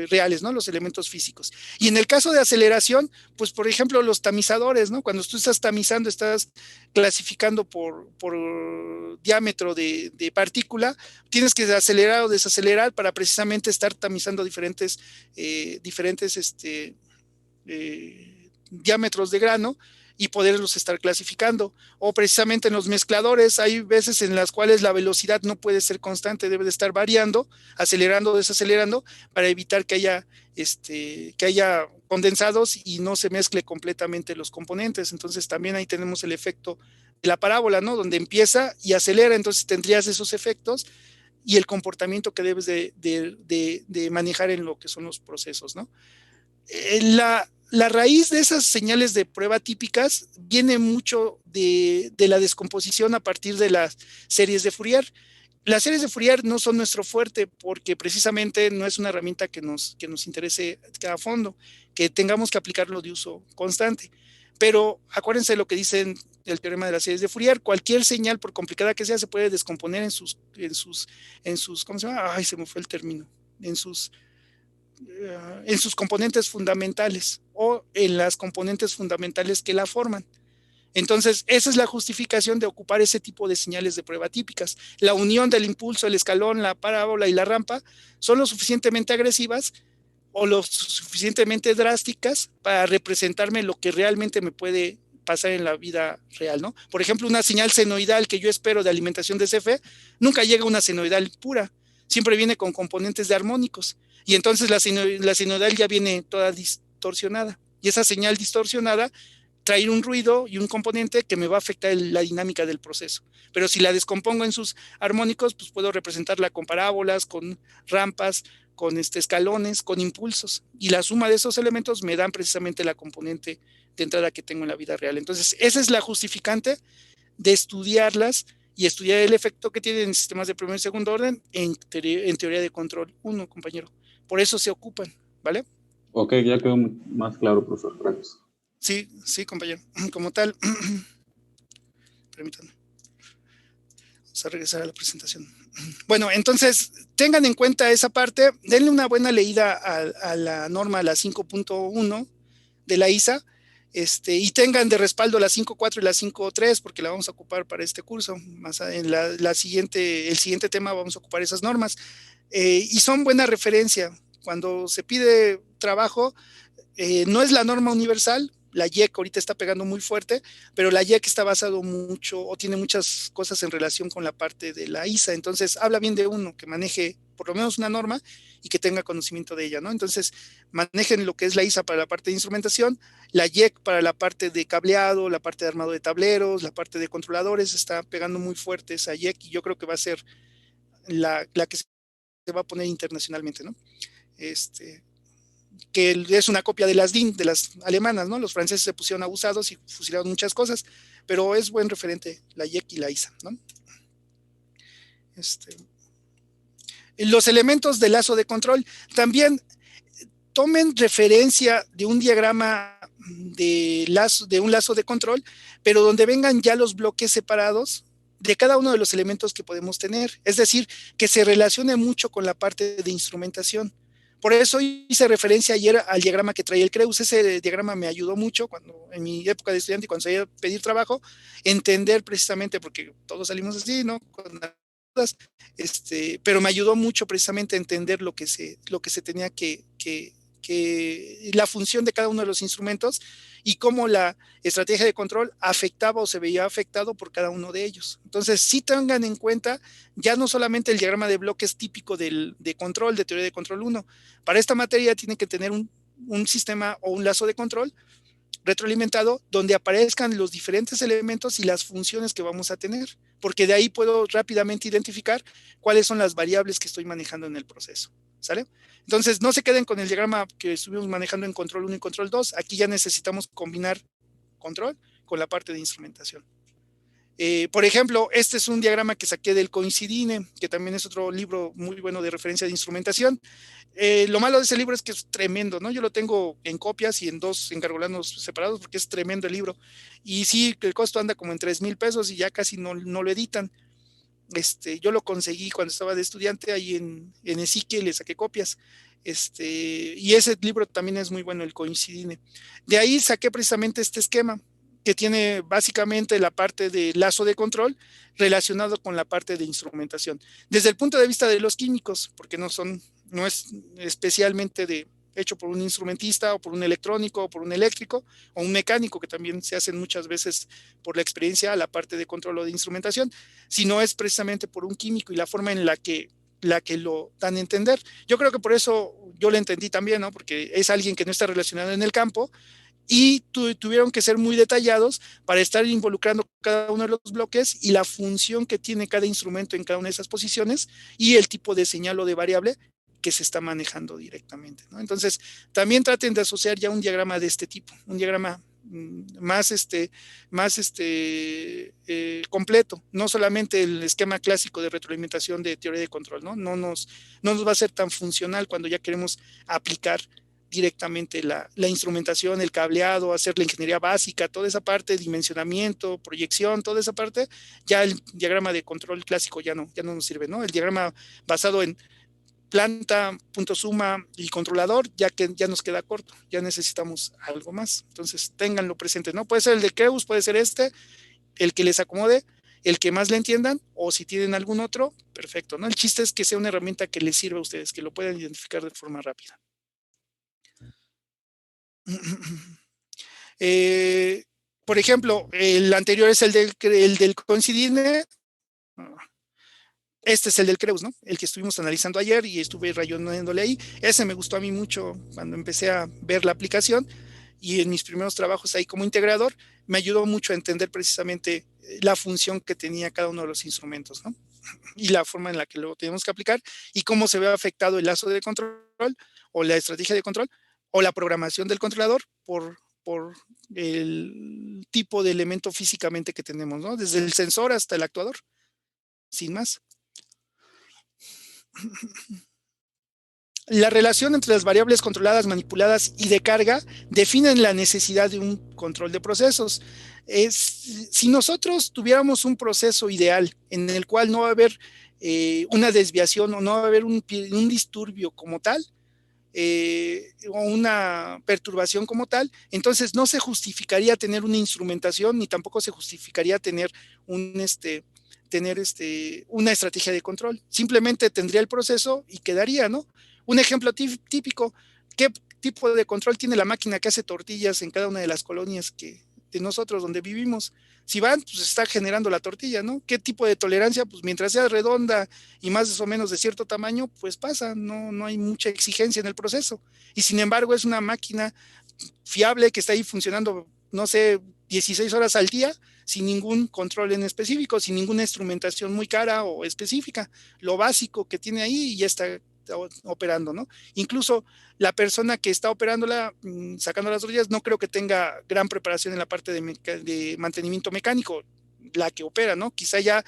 reales, ¿no? Los elementos físicos. Y en el caso de aceleración, pues por ejemplo los tamizadores, ¿no? Cuando tú estás tamizando, estás clasificando por diámetro de partícula, tienes que acelerar o desacelerar para precisamente estar tamizando diferentes diámetros de grano y poderlos estar clasificando. O precisamente en los mezcladores hay veces en las cuales la velocidad no puede ser constante, debe de estar variando, acelerando, desacelerando, para evitar que haya condensados y no se mezcle completamente los componentes. Entonces también ahí tenemos el efecto de la parábola, ¿no? Donde empieza y acelera, entonces tendrías esos efectos y el comportamiento que debes de manejar en lo que son los procesos, ¿no? La raíz de esas señales de prueba típicas viene mucho de la descomposición a partir de las series de Fourier. Las series de Fourier no son nuestro fuerte porque precisamente no es una herramienta que nos interese a fondo, que tengamos que aplicarlo de uso constante. Pero acuérdense lo que dicen el teorema de las series de Fourier: cualquier señal, por complicada que sea, se puede descomponer en sus, ¿cómo se llama? Ay, se me fue el término. En sus componentes fundamentales o en las componentes fundamentales que la forman. Entonces, esa es la justificación de ocupar ese tipo de señales de prueba típicas. La unión del impulso, el escalón, la parábola y la rampa son lo suficientemente agresivas o lo suficientemente drásticas para representarme lo que realmente me puede pasar en la vida real, ¿no? Por ejemplo, una señal senoidal que yo espero de alimentación de CFE, nunca llega una senoidal pura, siempre viene con componentes de armónicos, y entonces la senoidal ya viene toda distorsionada, y esa señal distorsionada traer un ruido y un componente que me va a afectar la dinámica del proceso. Pero si la descompongo en sus armónicos, pues puedo representarla con parábolas, con rampas, con escalones, con impulsos. Y la suma de esos elementos me dan precisamente la componente de entrada que tengo en la vida real. Entonces, esa es la justificante de estudiarlas y estudiar el efecto que tienen en sistemas de primer y segundo orden en teoría de control 1, compañero. Por eso se ocupan, ¿vale? Ok, ya quedó más claro, profesor. Gracias. Sí, sí, compañero. Como tal, permítanme. Vamos a regresar a la presentación. Bueno, entonces, tengan en cuenta esa parte, denle una buena leída a la norma, a la 5.1 de la ISA, y tengan de respaldo la 5.4 y la 5.3, porque la vamos a ocupar para este curso. Más en el siguiente tema vamos a ocupar esas normas. Y son buena referencia. Cuando se pide trabajo, no es la norma universal. La IEC ahorita está pegando muy fuerte, pero la IEC está basado mucho o tiene muchas cosas en relación con la parte de la ISA. Entonces, habla bien de uno que maneje por lo menos una norma y que tenga conocimiento de ella, ¿no? Entonces, manejen lo que es la ISA para la parte de instrumentación, la IEC para la parte de cableado, la parte de armado de tableros, la parte de controladores. Está pegando muy fuerte esa IEC y yo creo que va a ser la que se va a poner internacionalmente, ¿no? Que es una copia de las DIN, de las alemanas, ¿no? Los franceses se pusieron abusados y fusilaron muchas cosas, pero es buen referente la IEC y la ISA, ¿no? Los elementos de lazo de control, también tomen referencia de un diagrama de un lazo de control, pero donde vengan ya los bloques separados de cada uno de los elementos que podemos tener, es decir, que se relacione mucho con la parte de instrumentación. Por eso hice referencia ayer al diagrama que traía el CREUS. Ese diagrama me ayudó mucho en mi época de estudiante y cuando salía a pedir trabajo, entender precisamente, porque todos salimos así, ¿no? Con dudas, pero me ayudó mucho precisamente a entender lo que se tenía la función de cada uno de los instrumentos y cómo la estrategia de control afectaba o se veía afectado por cada uno de ellos. Entonces, sí tengan en cuenta ya no solamente el diagrama de bloques típico de control, de teoría de control 1. Para esta materia tienen que tener un sistema o un lazo de control retroalimentado donde aparezcan los diferentes elementos y las funciones que vamos a tener, porque de ahí puedo rápidamente identificar cuáles son las variables que estoy manejando en el proceso, ¿sale? Entonces, no se queden con el diagrama que estuvimos manejando en control 1 y control 2. Aquí ya necesitamos combinar control con la parte de instrumentación. Por ejemplo, este es un diagrama que saqué del Coincidine, que también es otro libro muy bueno de referencia de instrumentación. Lo malo de ese libro es que es tremendo, ¿no? Yo lo tengo en copias y en 2 encargolanos separados porque es tremendo el libro. Y sí, el costo anda como en 3,000 pesos y ya casi no lo editan. Yo lo conseguí cuando estaba de estudiante ahí en Esique, le saqué copias. Y ese libro también es muy bueno, el Coincidine. De ahí saqué precisamente este esquema, que tiene básicamente la parte de lazo de control relacionado con la parte de instrumentación. Desde el punto de vista de los químicos, porque no es especialmente hecho por un instrumentista o por un electrónico o por un eléctrico o un mecánico, que también se hacen muchas veces por la experiencia a la parte de control o de instrumentación, sino es precisamente por un químico y la forma en la que lo dan a entender. Yo creo que por eso yo lo entendí también, ¿no? Porque es alguien que no está relacionado en el campo y tuvieron que ser muy detallados para estar involucrando cada uno de los bloques y la función que tiene cada instrumento en cada una de esas posiciones y el tipo de señal o de variable que se está manejando directamente, ¿no? Entonces, también traten de asociar ya un diagrama de este tipo, un diagrama más completo, no solamente el esquema clásico de retroalimentación de teoría de control, ¿no? No nos va a ser tan funcional cuando ya queremos aplicar directamente la instrumentación, el cableado, hacer la ingeniería básica, toda esa parte, dimensionamiento, proyección, toda esa parte, ya el diagrama de control clásico ya no nos sirve, ¿no? El diagrama basado en planta, punto suma y controlador, ya nos queda corto, ya necesitamos algo más. Entonces, ténganlo presente, ¿no? Puede ser el de CREUS, puede ser el que les acomode, el que más le entiendan, o si tienen algún otro, perfecto, ¿no? El chiste es que sea una herramienta que les sirva a ustedes, que lo puedan identificar de forma rápida. Por ejemplo, el anterior es el del Coincidine. Este es el del CREUS, ¿no? El que estuvimos analizando ayer y estuve rayonándole ahí. Ese me gustó a mí mucho cuando empecé a ver la aplicación y en mis primeros trabajos ahí como integrador, me ayudó mucho a entender precisamente la función que tenía cada uno de los instrumentos, ¿no? Y la forma en la que lo tenemos que aplicar y cómo se ve afectado el lazo de control o la estrategia de control o la programación del controlador por el tipo de elemento físicamente que tenemos, ¿no? Desde el sensor hasta el actuador, sin más. La relación entre las variables controladas, manipuladas y de carga definen la necesidad de un control de procesos. Si nosotros tuviéramos un proceso ideal en el cual no va a haber una desviación o no va a haber un disturbio como tal, o una perturbación como tal, entonces no se justificaría tener una instrumentación ni tampoco se justificaría tener una estrategia de control. Simplemente tendría el proceso y quedaría, ¿no? Un ejemplo típico, ¿qué tipo de control tiene la máquina que hace tortillas en cada una de las colonias de nosotros donde vivimos? Si van, pues está generando la tortilla, ¿no? ¿Qué tipo de tolerancia? Pues mientras sea redonda y más o menos de cierto tamaño, pues pasa, no hay mucha exigencia en el proceso. Y sin embargo es una máquina fiable que está ahí funcionando, no sé, 16 horas al día, sin ningún control en específico, sin ninguna instrumentación muy cara o específica. Lo básico que tiene ahí ya está operando, ¿no? Incluso la persona que está operándola, sacando las tortillas, no creo que tenga gran preparación en la parte de mantenimiento mecánico, la que opera, ¿no? Quizá ya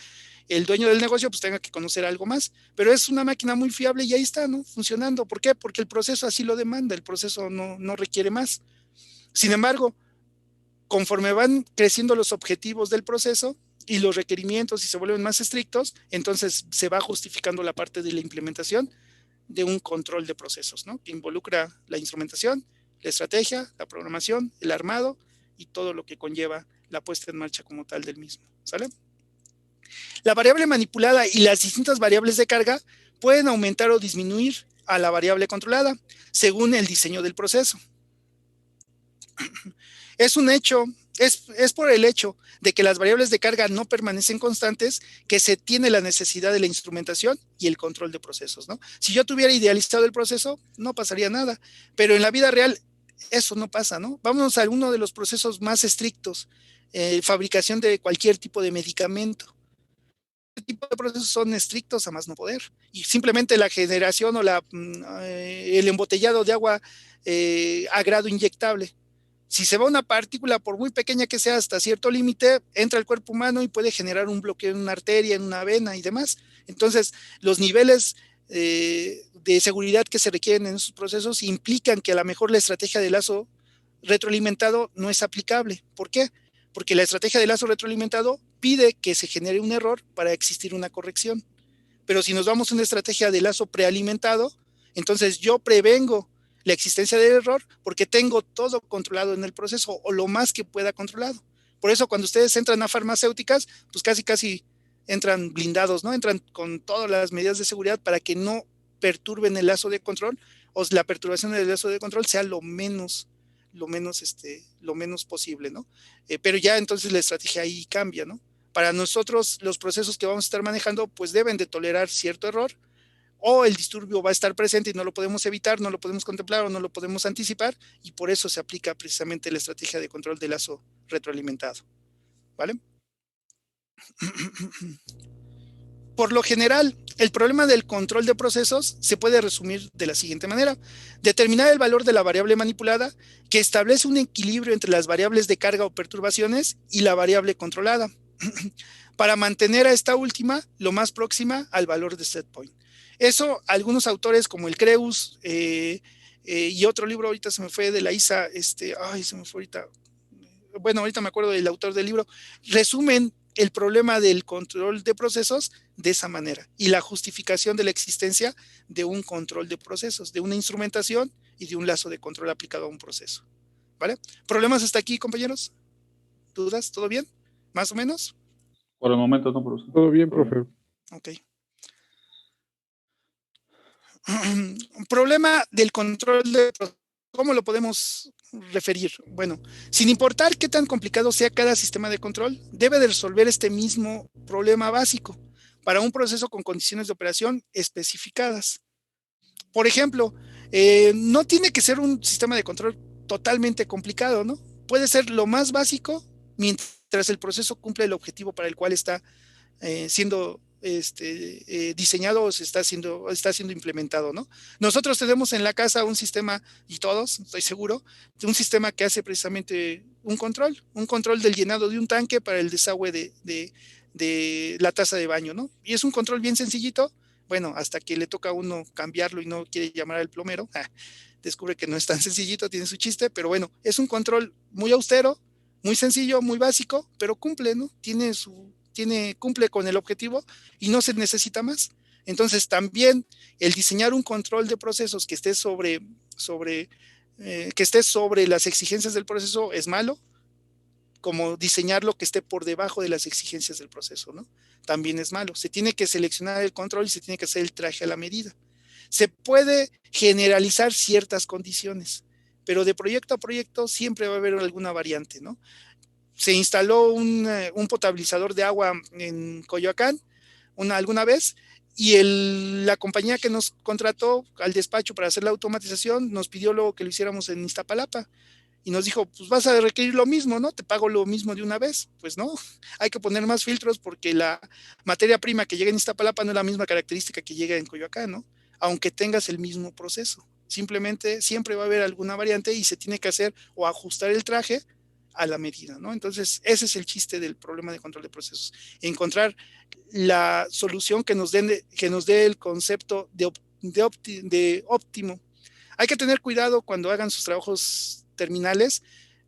el dueño del negocio pues tenga que conocer algo más, pero es una máquina muy fiable y ahí está, ¿no? Funcionando. ¿Por qué? Porque el proceso así lo demanda, el proceso no requiere más. Sin embargo, conforme van creciendo los objetivos del proceso y los requerimientos y se vuelven más estrictos, entonces se va justificando la parte de la implementación de un control de procesos, ¿no? Que involucra la instrumentación, la estrategia, la programación, el armado y todo lo que conlleva la puesta en marcha como tal del mismo, ¿sale? La variable manipulada y las distintas variables de carga pueden aumentar o disminuir a la variable controlada según el diseño del proceso. Es un hecho, es por el hecho de que las variables de carga no permanecen constantes que se tiene la necesidad de la instrumentación y el control de procesos, ¿no? Si yo tuviera idealizado el proceso, no pasaría nada, pero en la vida real eso no pasa, ¿no? Vámonos a uno de los procesos más estrictos, fabricación de cualquier tipo de medicamento. Este tipo de procesos son estrictos a más no poder y simplemente la generación o el embotellado de agua a grado inyectable. Si se va una partícula, por muy pequeña que sea, hasta cierto límite, entra al cuerpo humano y puede generar un bloqueo en una arteria, en una vena y demás. Entonces, los niveles de seguridad que se requieren en esos procesos implican que a lo mejor la estrategia de lazo retroalimentado no es aplicable. ¿Por qué? Porque la estrategia de lazo retroalimentado pide que se genere un error para existir una corrección. Pero si nos vamos a una estrategia de lazo prealimentado, entonces yo prevengo la existencia del error porque tengo todo controlado en el proceso o lo más que pueda controlado. Por eso cuando ustedes entran a farmacéuticas, pues casi entran blindados, ¿no? Entran con todas las medidas de seguridad para que no perturben el lazo de control o la perturbación del lazo de control sea lo menos posible, ¿no? Pero ya entonces la estrategia ahí cambia, ¿no? Para nosotros los procesos que vamos a estar manejando pues deben de tolerar cierto error o el disturbio va a estar presente y no lo podemos evitar, no lo podemos contemplar o no lo podemos anticipar y por eso se aplica precisamente la estrategia de control de lazo retroalimentado, ¿vale? Por lo general, el problema del control de procesos se puede resumir de la siguiente manera. Determinar el valor de la variable manipulada que establece un equilibrio entre las variables de carga o perturbaciones y la variable controlada para mantener a esta última lo más próxima al valor de set point. Eso algunos autores como el Creus y otro libro, ahorita se me fue de la ISA, se me fue ahorita, bueno, ahorita me acuerdo del autor del libro, resumen el problema del control de procesos de esa manera y la justificación de la existencia de un control de procesos, de una instrumentación y de un lazo de control aplicado a un proceso, ¿vale? ¿Problemas hasta aquí, compañeros? ¿Dudas? ¿Todo bien? ¿Más o menos? Por el momento no, profesor. Todo bien, profe. Ok. Problema del control de procesos. ¿Cómo lo podemos referir? Bueno, sin importar qué tan complicado sea cada sistema de control, debe de resolver este mismo problema básico para un proceso con condiciones de operación especificadas. Por ejemplo, no tiene que ser un sistema de control totalmente complicado, ¿no? Puede ser lo más básico mientras el proceso cumple el objetivo para el cual está siendo diseñado o está siendo implementado, ¿no? Nosotros tenemos en la casa un sistema, y todos, estoy seguro, un sistema que hace precisamente un control del llenado de un tanque para el desagüe de la taza de baño, ¿no? Y es un control bien sencillito, bueno, hasta que le toca a uno cambiarlo y no quiere llamar al plomero, descubre que no es tan sencillito, tiene su chiste, pero bueno, es un control muy austero, muy sencillo, muy básico, pero cumple, ¿no? Cumple con el objetivo y no se necesita más. Entonces, también el diseñar un control de procesos que esté sobre las exigencias del proceso es malo, como diseñarlo que esté por debajo de las exigencias del proceso, ¿no? También es malo. Se tiene que seleccionar el control y se tiene que hacer el traje a la medida. Se puede generalizar ciertas condiciones, pero de proyecto a proyecto siempre va a haber alguna variante, ¿no? Se instaló un potabilizador de agua en Coyoacán alguna vez, y la compañía que nos contrató al despacho para hacer la automatización nos pidió luego que lo hiciéramos en Iztapalapa. Y nos dijo, pues vas a requerir lo mismo, ¿no? Te pago lo mismo de una vez. Pues no, hay que poner más filtros porque la materia prima que llega en Iztapalapa no es la misma característica que llega en Coyoacán, ¿no? Aunque tengas el mismo proceso. Simplemente siempre va a haber alguna variante y se tiene que hacer o ajustar el traje a la medida, ¿no? Entonces, ese es el chiste del problema de control de procesos. Encontrar la solución que nos dé el concepto de óptimo. Hay que tener cuidado cuando hagan sus trabajos terminales,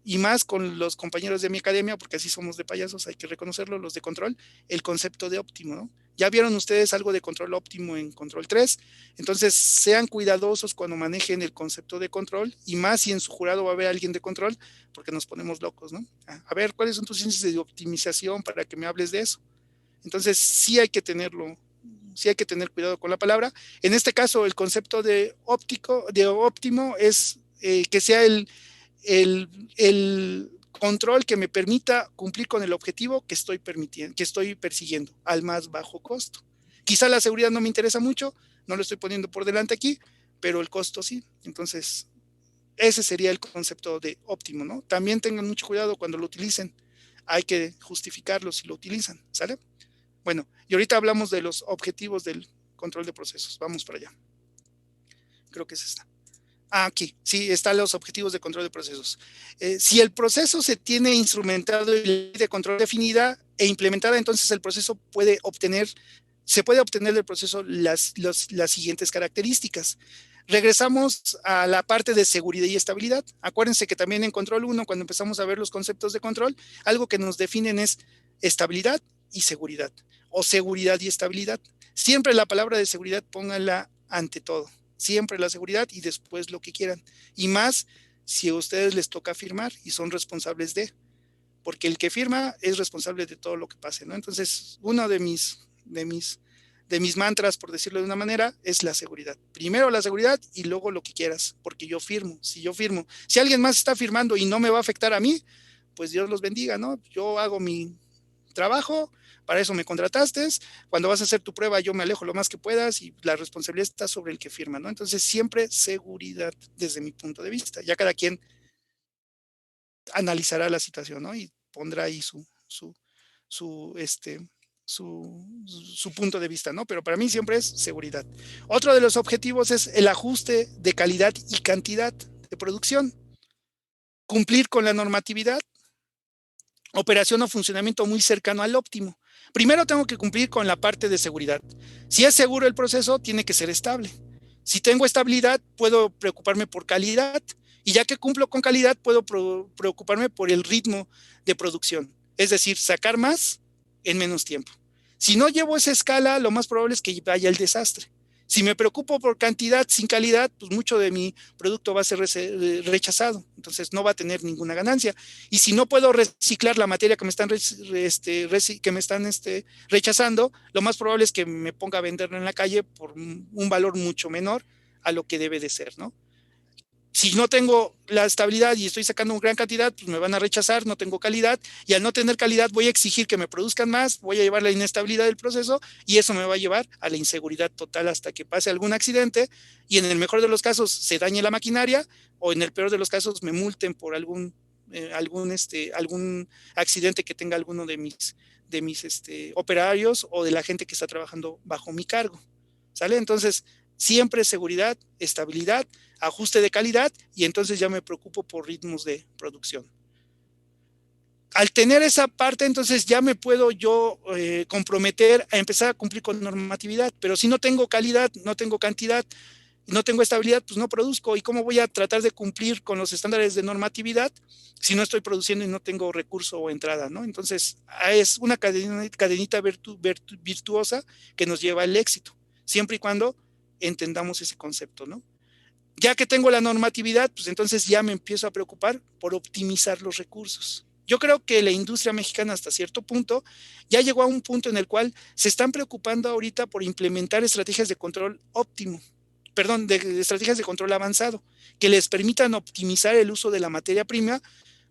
y más con los compañeros de mi academia, porque así somos de payasos, hay que reconocerlo, los de control, el concepto de óptimo, ¿no? Ya vieron ustedes algo de control óptimo en control 3, entonces sean cuidadosos cuando manejen el concepto de control, y más si en su jurado va a haber alguien de control, porque nos ponemos locos, ¿no? A ver, ¿cuáles son tus índices de optimización para que me hables de eso? Entonces sí hay que tener cuidado con la palabra. En este caso, el concepto de óptimo es que sea el control que me permita cumplir con el objetivo que estoy persiguiendo al más bajo costo. Quizá la seguridad no me interesa mucho, no lo estoy poniendo por delante aquí, pero el costo sí. Entonces, ese sería el concepto de óptimo, ¿no? También tengan mucho cuidado cuando lo utilicen. Hay que justificarlo si lo utilizan, ¿sale? Bueno, y ahorita hablamos de los objetivos del control de procesos. Vamos para allá. Creo que es esta. Aquí, sí, están los objetivos de control de procesos. Si el proceso se tiene instrumentado y la ley de control definida e implementada, entonces el proceso se puede obtener del proceso las siguientes características. Regresamos a la parte de seguridad y estabilidad. Acuérdense que también en control 1, cuando empezamos a ver los conceptos de control, algo que nos definen es estabilidad y seguridad, o seguridad y estabilidad. Siempre la palabra de seguridad pónganla ante todo. Siempre la seguridad y después lo que quieran. Y más si a ustedes les toca firmar y son responsables porque el que firma es responsable de todo lo que pase, ¿no? Entonces, uno de mis mantras, por decirlo de una manera, es la seguridad. Primero la seguridad y luego lo que quieras, porque yo firmo. Si alguien más está firmando y no me va a afectar a mí, pues Dios los bendiga, ¿no? Yo hago mi trabajo, para eso me contrataste, cuando vas a hacer tu prueba yo me alejo lo más que puedas y la responsabilidad está sobre el que firma, ¿no? Entonces siempre seguridad desde mi punto de vista. Ya cada quien analizará la situación, ¿no? Y pondrá ahí su punto de vista, ¿no? Pero para mí siempre es seguridad. Otro de los objetivos es el ajuste de calidad y cantidad de producción. Cumplir con la normatividad, operación o funcionamiento muy cercano al óptimo. Primero tengo que cumplir con la parte de seguridad. Si es seguro el proceso, tiene que ser estable. Si tengo estabilidad, puedo preocuparme por calidad, y ya que cumplo con calidad, puedo preocuparme por el ritmo de producción. Es decir, sacar más en menos tiempo. Si no llevo esa escala, lo más probable es que vaya el desastre. Si me preocupo por cantidad sin calidad, pues mucho de mi producto va a ser rechazado, entonces no va a tener ninguna ganancia. Y si no puedo reciclar la materia que me están rechazando, lo más probable es que me ponga a venderlo en la calle por un valor mucho menor a lo que debe de ser, ¿no? Si no tengo la estabilidad y estoy sacando una gran cantidad, pues me van a rechazar, no tengo calidad, y al no tener calidad voy a exigir que me produzcan más, voy a llevar la inestabilidad del proceso y eso me va a llevar a la inseguridad total hasta que pase algún accidente y en el mejor de los casos se dañe la maquinaria o en el peor de los casos me multen por algún accidente que tenga alguno de mis operarios o de la gente que está trabajando bajo mi cargo. ¿Sale? Entonces, siempre seguridad, estabilidad, ajuste de calidad y entonces ya me preocupo por ritmos de producción. Al tener esa parte, entonces ya me puedo yo comprometer a empezar a cumplir con normatividad, pero si no tengo calidad, no tengo cantidad, no tengo estabilidad, pues no produzco. ¿Y cómo voy a tratar de cumplir con los estándares de normatividad si no estoy produciendo y no tengo recurso o entrada, ¿no? Entonces, es una cadenita virtuosa que nos lleva al éxito, siempre y cuando entendamos ese concepto, ¿no? Ya que tengo la normatividad, pues entonces ya me empiezo a preocupar por optimizar los recursos. Yo creo que la industria mexicana hasta cierto punto ya llegó a un punto en el cual se están preocupando ahorita por implementar estrategias de control óptimo, perdón, de estrategias de control avanzado, que les permitan optimizar el uso de la materia prima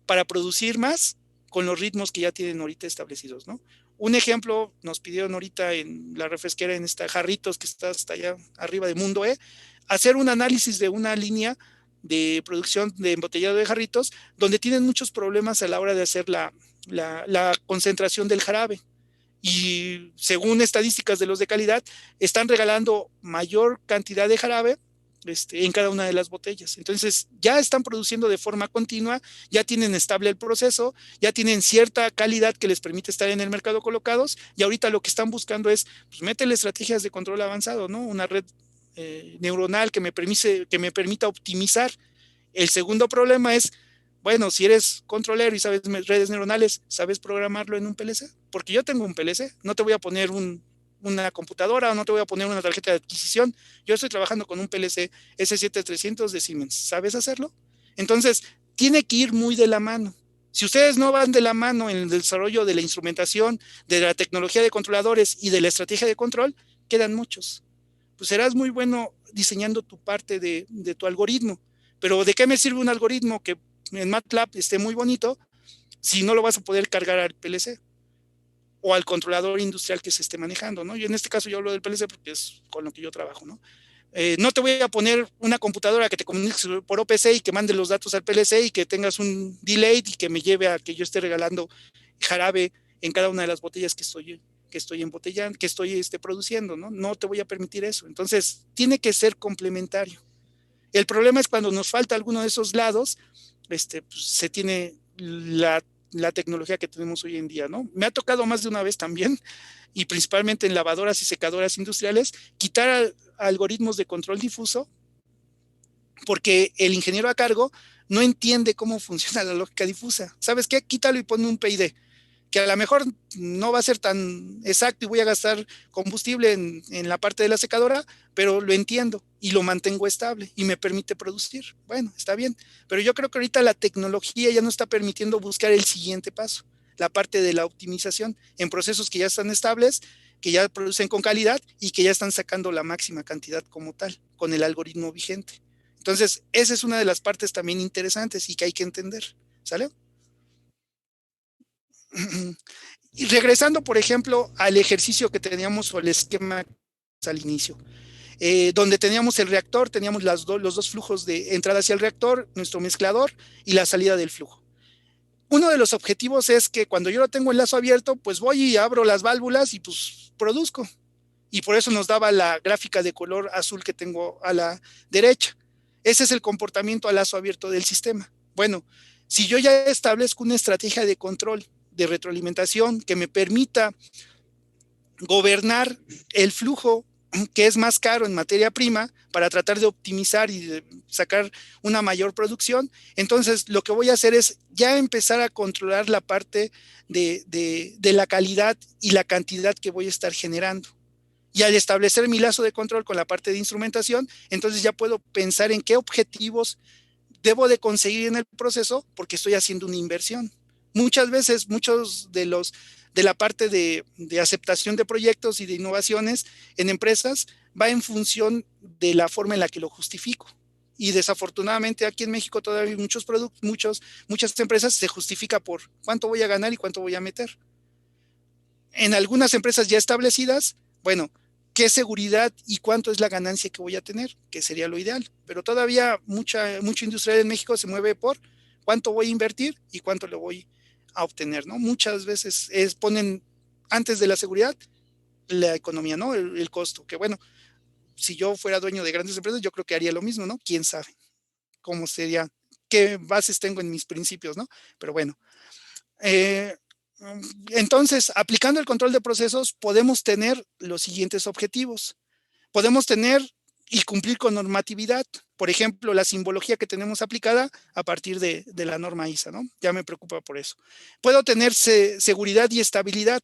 para producir más con los ritmos que ya tienen ahorita establecidos, ¿no? Un ejemplo nos pidieron ahorita en la refresquera, en esta Jarritos, que está hasta allá arriba de Mundo E, hacer un análisis de una línea de producción de embotellado de jarritos, donde tienen muchos problemas a la hora de hacer la concentración del jarabe. Y según estadísticas de los de calidad, están regalando mayor cantidad de jarabe en cada una de las botellas. Entonces, ya están produciendo de forma continua, ya tienen estable el proceso, ya tienen cierta calidad que les permite estar en el mercado colocados, y ahorita lo que están buscando es, pues, métele estrategias de control avanzado, ¿no? Una red neuronal que me permita optimizar. El segundo problema es, bueno, si eres controlero y sabes redes neuronales, ¿sabes programarlo en un PLC? Porque yo tengo un PLC, no te voy a poner una computadora o no te voy a poner una tarjeta de adquisición. Yo estoy trabajando con un PLC S7300 de Siemens. ¿Sabes hacerlo? Entonces, tiene que ir muy de la mano. Si ustedes no van de la mano en el desarrollo de la instrumentación, de la tecnología de controladores y de la estrategia de control, quedan muchos. Pues serás muy bueno diseñando tu parte de tu algoritmo, pero ¿de qué me sirve un algoritmo que en MATLAB esté muy bonito si no lo vas a poder cargar al PLC o al controlador industrial que se esté manejando, ¿no? Y en este caso yo hablo del PLC porque es con lo que yo trabajo, ¿no? No te voy a poner una computadora que te comunique por OPC y que mande los datos al PLC y que tengas un delay y que me lleve a que yo esté regalando jarabe en cada una de las botellas que estoy embotellando, que estoy produciendo, ¿no? No te voy a permitir eso. Entonces, tiene que ser complementario. El problema es cuando nos falta alguno de esos lados, pues, se tiene la tecnología que tenemos hoy en día, ¿no? Me ha tocado más de una vez también, y principalmente en lavadoras y secadoras industriales, quitar algoritmos de control difuso, porque el ingeniero a cargo no entiende cómo funciona la lógica difusa. ¿Sabes qué? Quítalo y ponme un PID, que a lo mejor no va a ser tan exacto y voy a gastar combustible en la parte de la secadora, pero lo entiendo y lo mantengo estable y me permite producir. Bueno, está bien, pero yo creo que ahorita la tecnología ya no está permitiendo buscar el siguiente paso, la parte de la optimización en procesos que ya están estables, que ya producen con calidad y que ya están sacando la máxima cantidad como tal, con el algoritmo vigente. Entonces, esa es una de las partes también interesantes y que hay que entender, ¿sale? Y regresando, por ejemplo, al ejercicio que teníamos o el esquema al inicio, donde teníamos el reactor, teníamos los dos flujos de entrada hacia el reactor, nuestro mezclador y la salida del flujo. Uno de los objetivos es que cuando yo lo tengo en lazo abierto, pues voy y abro las válvulas y pues produzco. Y por eso nos daba la gráfica de color azul que tengo a la derecha. Ese es el comportamiento a lazo abierto del sistema. Bueno, si yo ya establezco una estrategia de control, de retroalimentación que me permita gobernar el flujo que es más caro en materia prima para tratar de optimizar y de sacar una mayor producción, entonces lo que voy a hacer es ya empezar a controlar la parte de la calidad y la cantidad que voy a estar generando. Y al establecer mi lazo de control con la parte de instrumentación, entonces ya puedo pensar en qué objetivos debo de conseguir en el proceso porque estoy haciendo una inversión. Muchas veces, muchos de la parte de aceptación de proyectos y de innovaciones en empresas va en función de la forma en la que lo justifico. Y desafortunadamente aquí en México todavía hay muchos productos, muchas empresas se justifica por cuánto voy a ganar y cuánto voy a meter. En algunas empresas ya establecidas, bueno, ¿qué seguridad y cuánto es la ganancia que voy a tener? Que sería lo ideal. Pero todavía mucho industrial en México se mueve por cuánto voy a invertir y cuánto le voy a obtener, ¿no? Muchas veces ponen antes de la seguridad la economía, ¿no? El costo, que bueno, si yo fuera dueño de grandes empresas, yo creo que haría lo mismo, ¿no? ¿Quién sabe cómo sería? ¿Qué bases tengo en mis principios, ¿no? Pero bueno. Entonces, aplicando el control de procesos, podemos tener los siguientes objetivos. Podemos tener y cumplir con normatividad. Por ejemplo, la simbología que tenemos aplicada a partir de la norma ISA, ¿no? Ya me preocupa por eso. Puedo tener seguridad y estabilidad.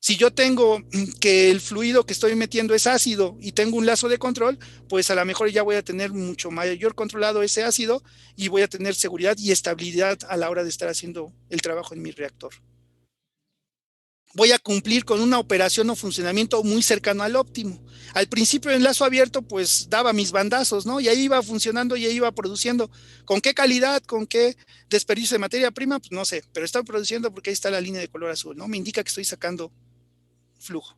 Si yo tengo que el fluido que estoy metiendo es ácido y tengo un lazo de control, pues a lo mejor ya voy a tener mucho mayor controlado ese ácido y voy a tener seguridad y estabilidad a la hora de estar haciendo el trabajo en mi reactor. Voy a cumplir con una operación o funcionamiento muy cercano al óptimo. Al principio en lazo abierto, pues daba mis bandazos, ¿no? Y ahí iba funcionando y ahí iba produciendo. ¿Con qué calidad? ¿Con qué desperdicio de materia prima? Pues no sé, pero estoy produciendo porque ahí está la línea de color azul, ¿no? Me indica que estoy sacando flujo.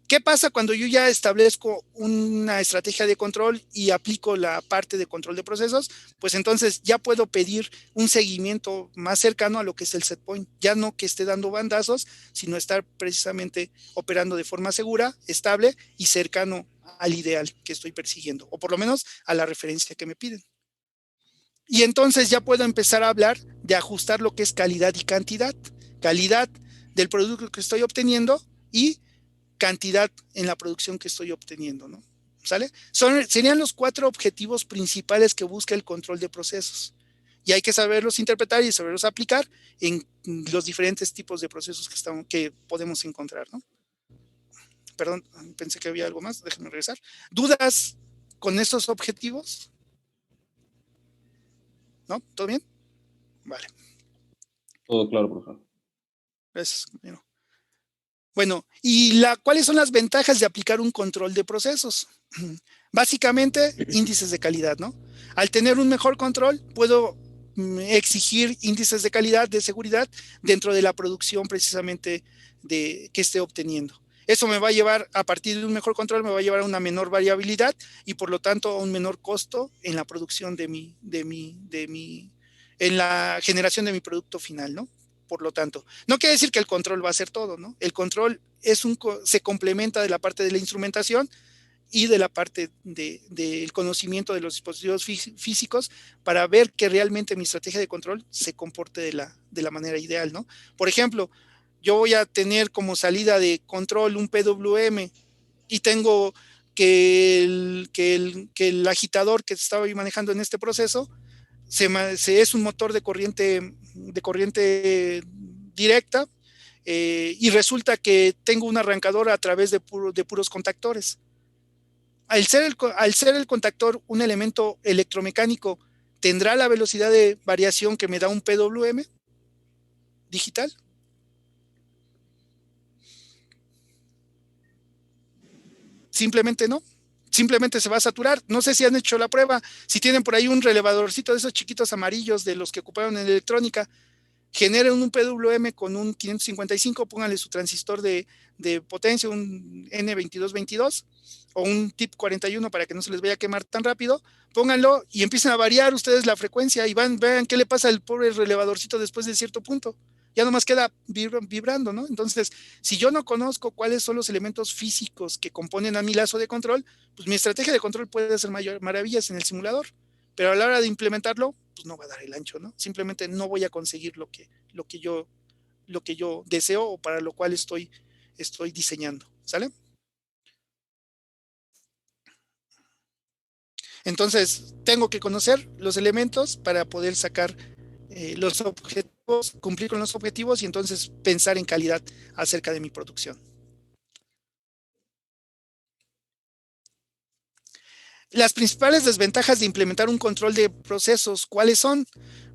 ¿Qué pasa cuando yo ya establezco una estrategia de control y aplico la parte de control de procesos? Pues entonces ya puedo pedir un seguimiento más cercano a lo que es el set point. Ya no que esté dando bandazos, sino estar precisamente operando de forma segura, estable y cercano al ideal que estoy persiguiendo, o por lo menos a la referencia que me piden. Y entonces ya puedo empezar a hablar de ajustar lo que es calidad y cantidad. Calidad del producto que estoy obteniendo y cantidad en la producción que estoy obteniendo, ¿no? ¿Sale? Serían los 4 objetivos principales que busca el control de procesos. Y hay que saberlos interpretar y saberlos aplicar en los diferentes tipos de procesos que podemos encontrar, ¿no? Perdón, pensé que había algo más, déjenme regresar. ¿Dudas con estos objetivos? ¿No? ¿Todo bien? Vale. Todo claro, profesor. Gracias, compañero. Bueno, ¿y cuáles son las ventajas de aplicar un control de procesos? Básicamente, índices de calidad, ¿no? Al tener un mejor control, puedo exigir índices de calidad, de seguridad, dentro de la producción precisamente que esté obteniendo. Eso me va a llevar, a partir de un mejor control, me va a llevar a una menor variabilidad y por lo tanto a un menor costo en la producción en la generación de mi producto final, ¿no? Por lo tanto, no quiere decir que el control va a ser todo, ¿no? El control se complementa de la parte de la instrumentación y de la parte del conocimiento de los dispositivos físicos para ver que realmente mi estrategia de control se comporte de la manera ideal, ¿no? Por ejemplo, yo voy a tener como salida de control un PWM y tengo que el agitador que estaba manejando en este proceso es un motor de corriente directa y resulta que tengo un arrancador a través de puros contactores. Al ser el contactor un elemento electromecánico, ¿tendrá la velocidad de variación que me da un PWM digital? Simplemente no. Simplemente se va a saturar. No sé si han hecho la prueba. Si tienen por ahí un relevadorcito de esos chiquitos amarillos de los que ocuparon en electrónica, generen un PWM con un 555, pónganle su transistor de potencia, un N2222 o un TIP 41 para que no se les vaya a quemar tan rápido, pónganlo y empiecen a variar ustedes la frecuencia y vean qué le pasa al pobre relevadorcito después de cierto punto. Ya nomás queda vibrando, ¿no? Entonces, si yo no conozco cuáles son los elementos físicos que componen a mi lazo de control, pues mi estrategia de control puede hacer maravillas en el simulador, pero a la hora de implementarlo, pues no va a dar el ancho, ¿no? Simplemente no voy a conseguir lo que yo deseo o para lo cual estoy diseñando, ¿sale? Entonces, tengo que conocer los elementos para poder sacar los objetivos, cumplir con los objetivos y entonces pensar en calidad acerca de mi producción. Las principales desventajas de implementar un control de procesos, ¿cuáles son?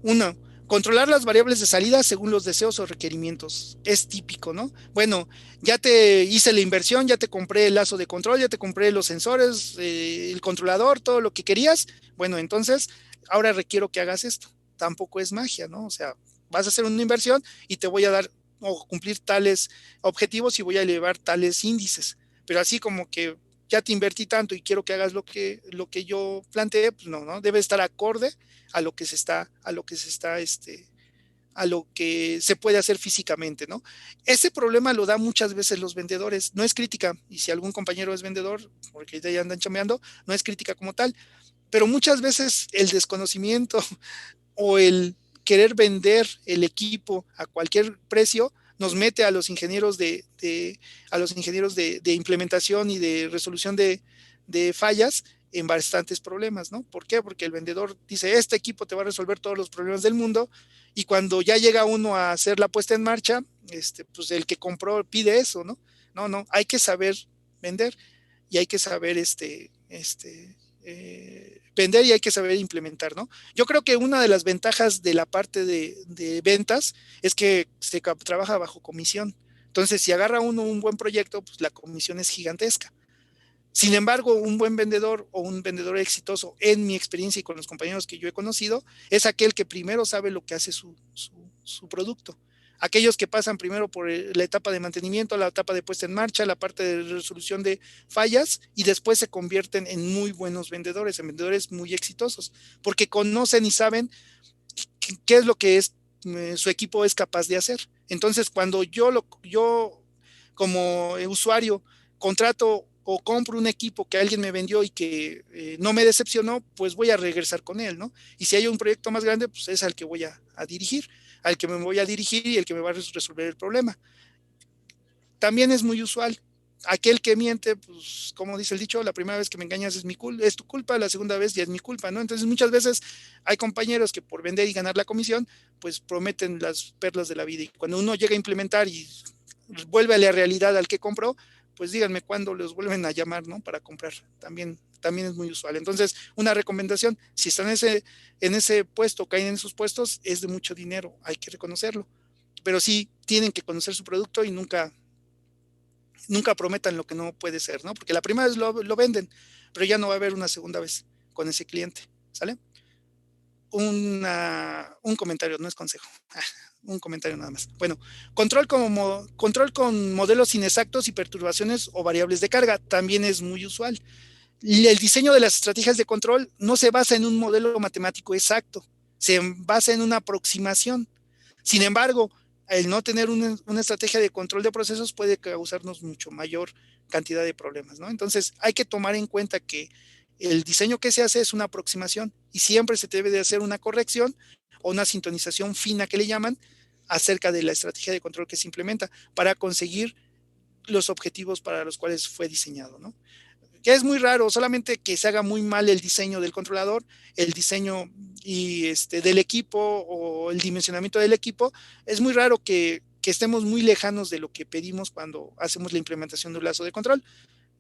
Uno, Controlar las variables de salida según los deseos o requerimientos. Es típico, ¿no? Bueno, ya te hice la inversión, ya te compré el lazo de control, ya te compré los sensores, el controlador, todo lo que querías. Bueno, entonces, ahora requiero que hagas esto. Tampoco es magia, ¿no? O sea, vas a hacer una inversión y te voy a dar o cumplir tales objetivos y voy a elevar tales índices. Pero así como que ya te invertí tanto y quiero que hagas lo que yo planteé, pues no, ¿no? Debe estar acorde a lo que se está, a lo que se puede hacer físicamente, ¿no? Ese problema lo da muchas veces los vendedores, no es crítica, y si algún compañero es vendedor, porque ya andan chambeando, no es crítica como tal, pero muchas veces el desconocimiento o el querer vender el equipo a cualquier precio nos mete a los ingenieros de implementación y de resolución de fallas en bastantes problemas, ¿no? ¿Por qué? Porque el vendedor dice, este equipo te va a resolver todos los problemas del mundo, y cuando ya llega uno a hacer la puesta en marcha, pues el que compró pide eso, ¿no? No, no, hay que saber vender y hay que saber vender y hay que saber implementar, ¿no? Yo creo que una de las ventajas de la parte de ventas es que se trabaja bajo comisión. Entonces, si agarra uno un buen proyecto, pues la comisión es gigantesca. Sin embargo, un buen vendedor o un vendedor exitoso, en mi experiencia y con los compañeros que yo he conocido, es aquel que primero sabe lo que hace su producto. Aquellos que pasan primero por la etapa de mantenimiento, la etapa de puesta en marcha, la parte de resolución de fallas, y después se convierten en muy buenos vendedores, en vendedores muy exitosos, porque conocen y saben qué es lo que su equipo es capaz de hacer. Entonces, cuando yo como usuario contrato o compro un equipo que alguien me vendió y que no me decepcionó, pues voy a regresar con él, ¿no? Y si hay un proyecto más grande, pues es al que voy a dirigir, al que me voy a dirigir y el que me va a resolver el problema. También es muy usual. Aquel que miente, pues como dice el dicho, la primera vez que me engañas es tu culpa, la segunda vez ya es mi culpa, ¿no? Entonces muchas veces hay compañeros que por vender y ganar la comisión, pues prometen las perlas de la vida, y cuando uno llega a implementar y vuelve a la realidad al que compró, pues díganme cuándo los vuelven a llamar, ¿no? Para comprar. También es muy usual. Entonces, una recomendación, si están en ese puesto, caen en esos puestos, es de mucho dinero, hay que reconocerlo. Pero sí tienen que conocer su producto y nunca prometan lo que no puede ser, ¿no? Porque la primera vez lo venden, pero ya no va a haber una segunda vez con ese cliente, ¿sale? Un comentario, no es consejo. Un comentario nada más. Bueno, control con modelos inexactos y perturbaciones o variables de carga también es muy usual. Y el diseño de las estrategias de control no se basa en un modelo matemático exacto, se basa en una aproximación. Sin embargo, el no tener una estrategia de control de procesos puede causarnos mucho mayor cantidad de problemas, ¿no? Entonces, hay que tomar en cuenta que el diseño que se hace es una aproximación y siempre se debe de hacer una corrección o una sintonización fina que le llaman acerca de la estrategia de control que se implementa para conseguir los objetivos para los cuales fue diseñado, ¿no? Que es muy raro, solamente que se haga muy mal el diseño del controlador, el diseño del equipo o el dimensionamiento del equipo. Es muy raro que estemos muy lejanos de lo que pedimos cuando hacemos la implementación de un lazo de control.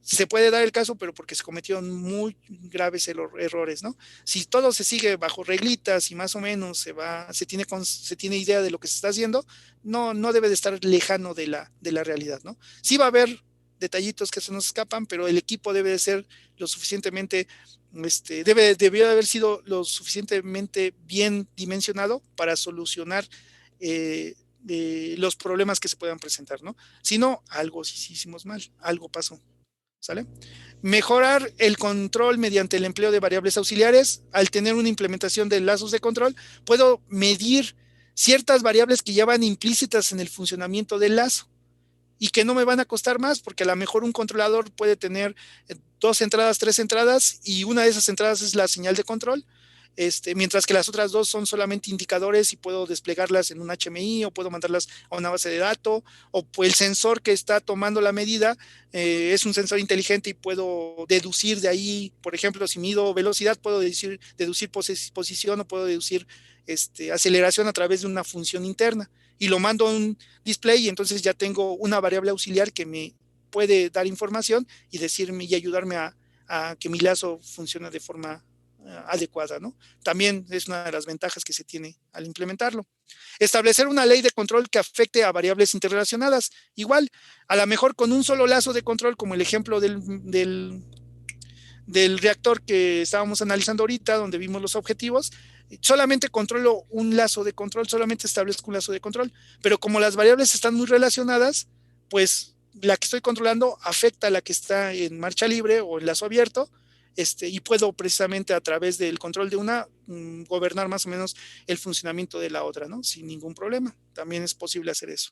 Se puede dar el caso, pero porque se cometieron muy graves errores, ¿no? Si todo se sigue bajo reglitas y más o menos se tiene idea de lo que se está haciendo, no debe de estar lejano de la realidad, ¿no? Sí va a haber detallitos que se nos escapan, pero el equipo debe de ser lo suficientemente, debió haber sido lo suficientemente bien dimensionado para solucionar los problemas que se puedan presentar, ¿no? Si no, algo sí hicimos mal, algo pasó. ¿Sale? Mejorar el control mediante el empleo de variables auxiliares. Al tener una implementación de lazos de control, puedo medir ciertas variables que ya van implícitas en el funcionamiento del lazo y que no me van a costar más, porque a lo mejor un controlador puede tener 2 entradas, 3 entradas, y una de esas entradas es la señal de control. Mientras que las otras 2 son solamente indicadores y puedo desplegarlas en un HMI o puedo mandarlas a una base de datos, o el sensor que está tomando la medida es un sensor inteligente y puedo deducir de ahí, por ejemplo, si mido velocidad, puedo deducir posición o puedo deducir aceleración a través de una función interna y lo mando a un display, y entonces ya tengo una variable auxiliar que me puede dar información y decirme y ayudarme a que mi lazo funcione de forma adecuada, ¿no? También es una de las ventajas que se tiene al implementarlo. Establecer una ley de control que afecte a variables interrelacionadas. Igual, a lo mejor con un solo lazo de control, como el ejemplo del reactor que estábamos analizando ahorita, donde vimos los objetivos, solamente controlo un lazo de control, solamente establezco un lazo de control, pero como las variables están muy relacionadas, pues la que estoy controlando afecta a la que está en marcha libre o en lazo abierto, y puedo precisamente a través del control de una gobernar más o menos el funcionamiento de la otra, ¿no? Sin ningún problema. También es posible hacer eso.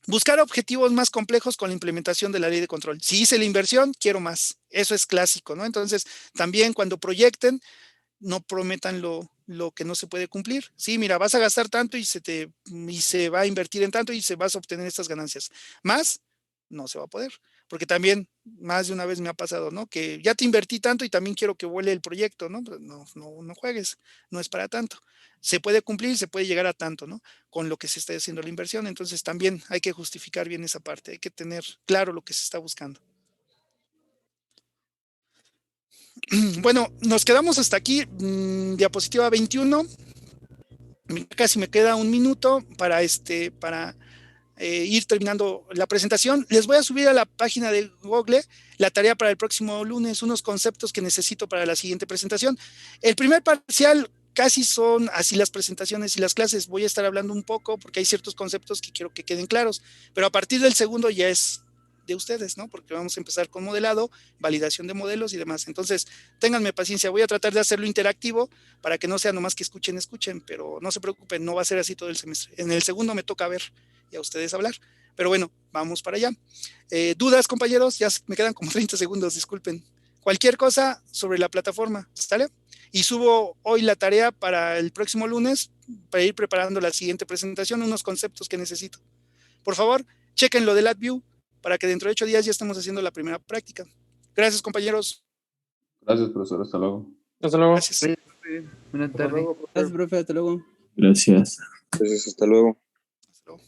Buscar objetivos más complejos con la implementación de la ley de control. Si hice la inversión, quiero más. Eso es clásico, ¿no? Entonces, también cuando proyecten, no prometan lo que no se puede cumplir. Sí, mira, vas a gastar tanto y se va a invertir en tanto y se vas a obtener estas ganancias. Más, no se va a poder. Porque también más de una vez me ha pasado, ¿no? Que ya te invertí tanto y también quiero que vuele el proyecto, ¿no? No juegues, no es para tanto. Se puede cumplir, se puede llegar a tanto, ¿no? Con lo que se está haciendo la inversión. Entonces también hay que justificar bien esa parte, hay que tener claro lo que se está buscando. Bueno, nos quedamos hasta aquí, diapositiva 21. Casi me queda un minuto para ir terminando la presentación. Les voy a subir a la página de Google la tarea para el próximo lunes, unos conceptos que necesito para la siguiente presentación. El primer parcial casi son así las presentaciones y las clases. Voy a estar hablando un poco porque hay ciertos conceptos que quiero que queden claros, pero a partir del segundo ya es de ustedes, ¿no? Porque vamos a empezar con modelado, validación de modelos y demás. Entonces, ténganme paciencia, voy a tratar de hacerlo interactivo para que no sea nomás que escuchen, pero no se preocupen, no va a ser así todo el semestre. En el segundo me toca ver y a ustedes hablar. Pero bueno, vamos para allá. ¿Dudas, compañeros? Ya me quedan como 30 segundos, disculpen. Cualquier cosa sobre la plataforma, ¿sale? Y subo hoy la tarea para el próximo lunes para ir preparando la siguiente presentación, unos conceptos que necesito. Por favor, chequen lo de LabVIEW para que dentro de 8 días ya estemos haciendo la primera práctica. Gracias, compañeros. Gracias, profesor. Hasta luego. Hasta luego. Gracias. Sí, buenas tardes. Hasta luego, profe. Gracias, profe. Hasta luego. Gracias. Gracias, hasta luego. Hasta luego.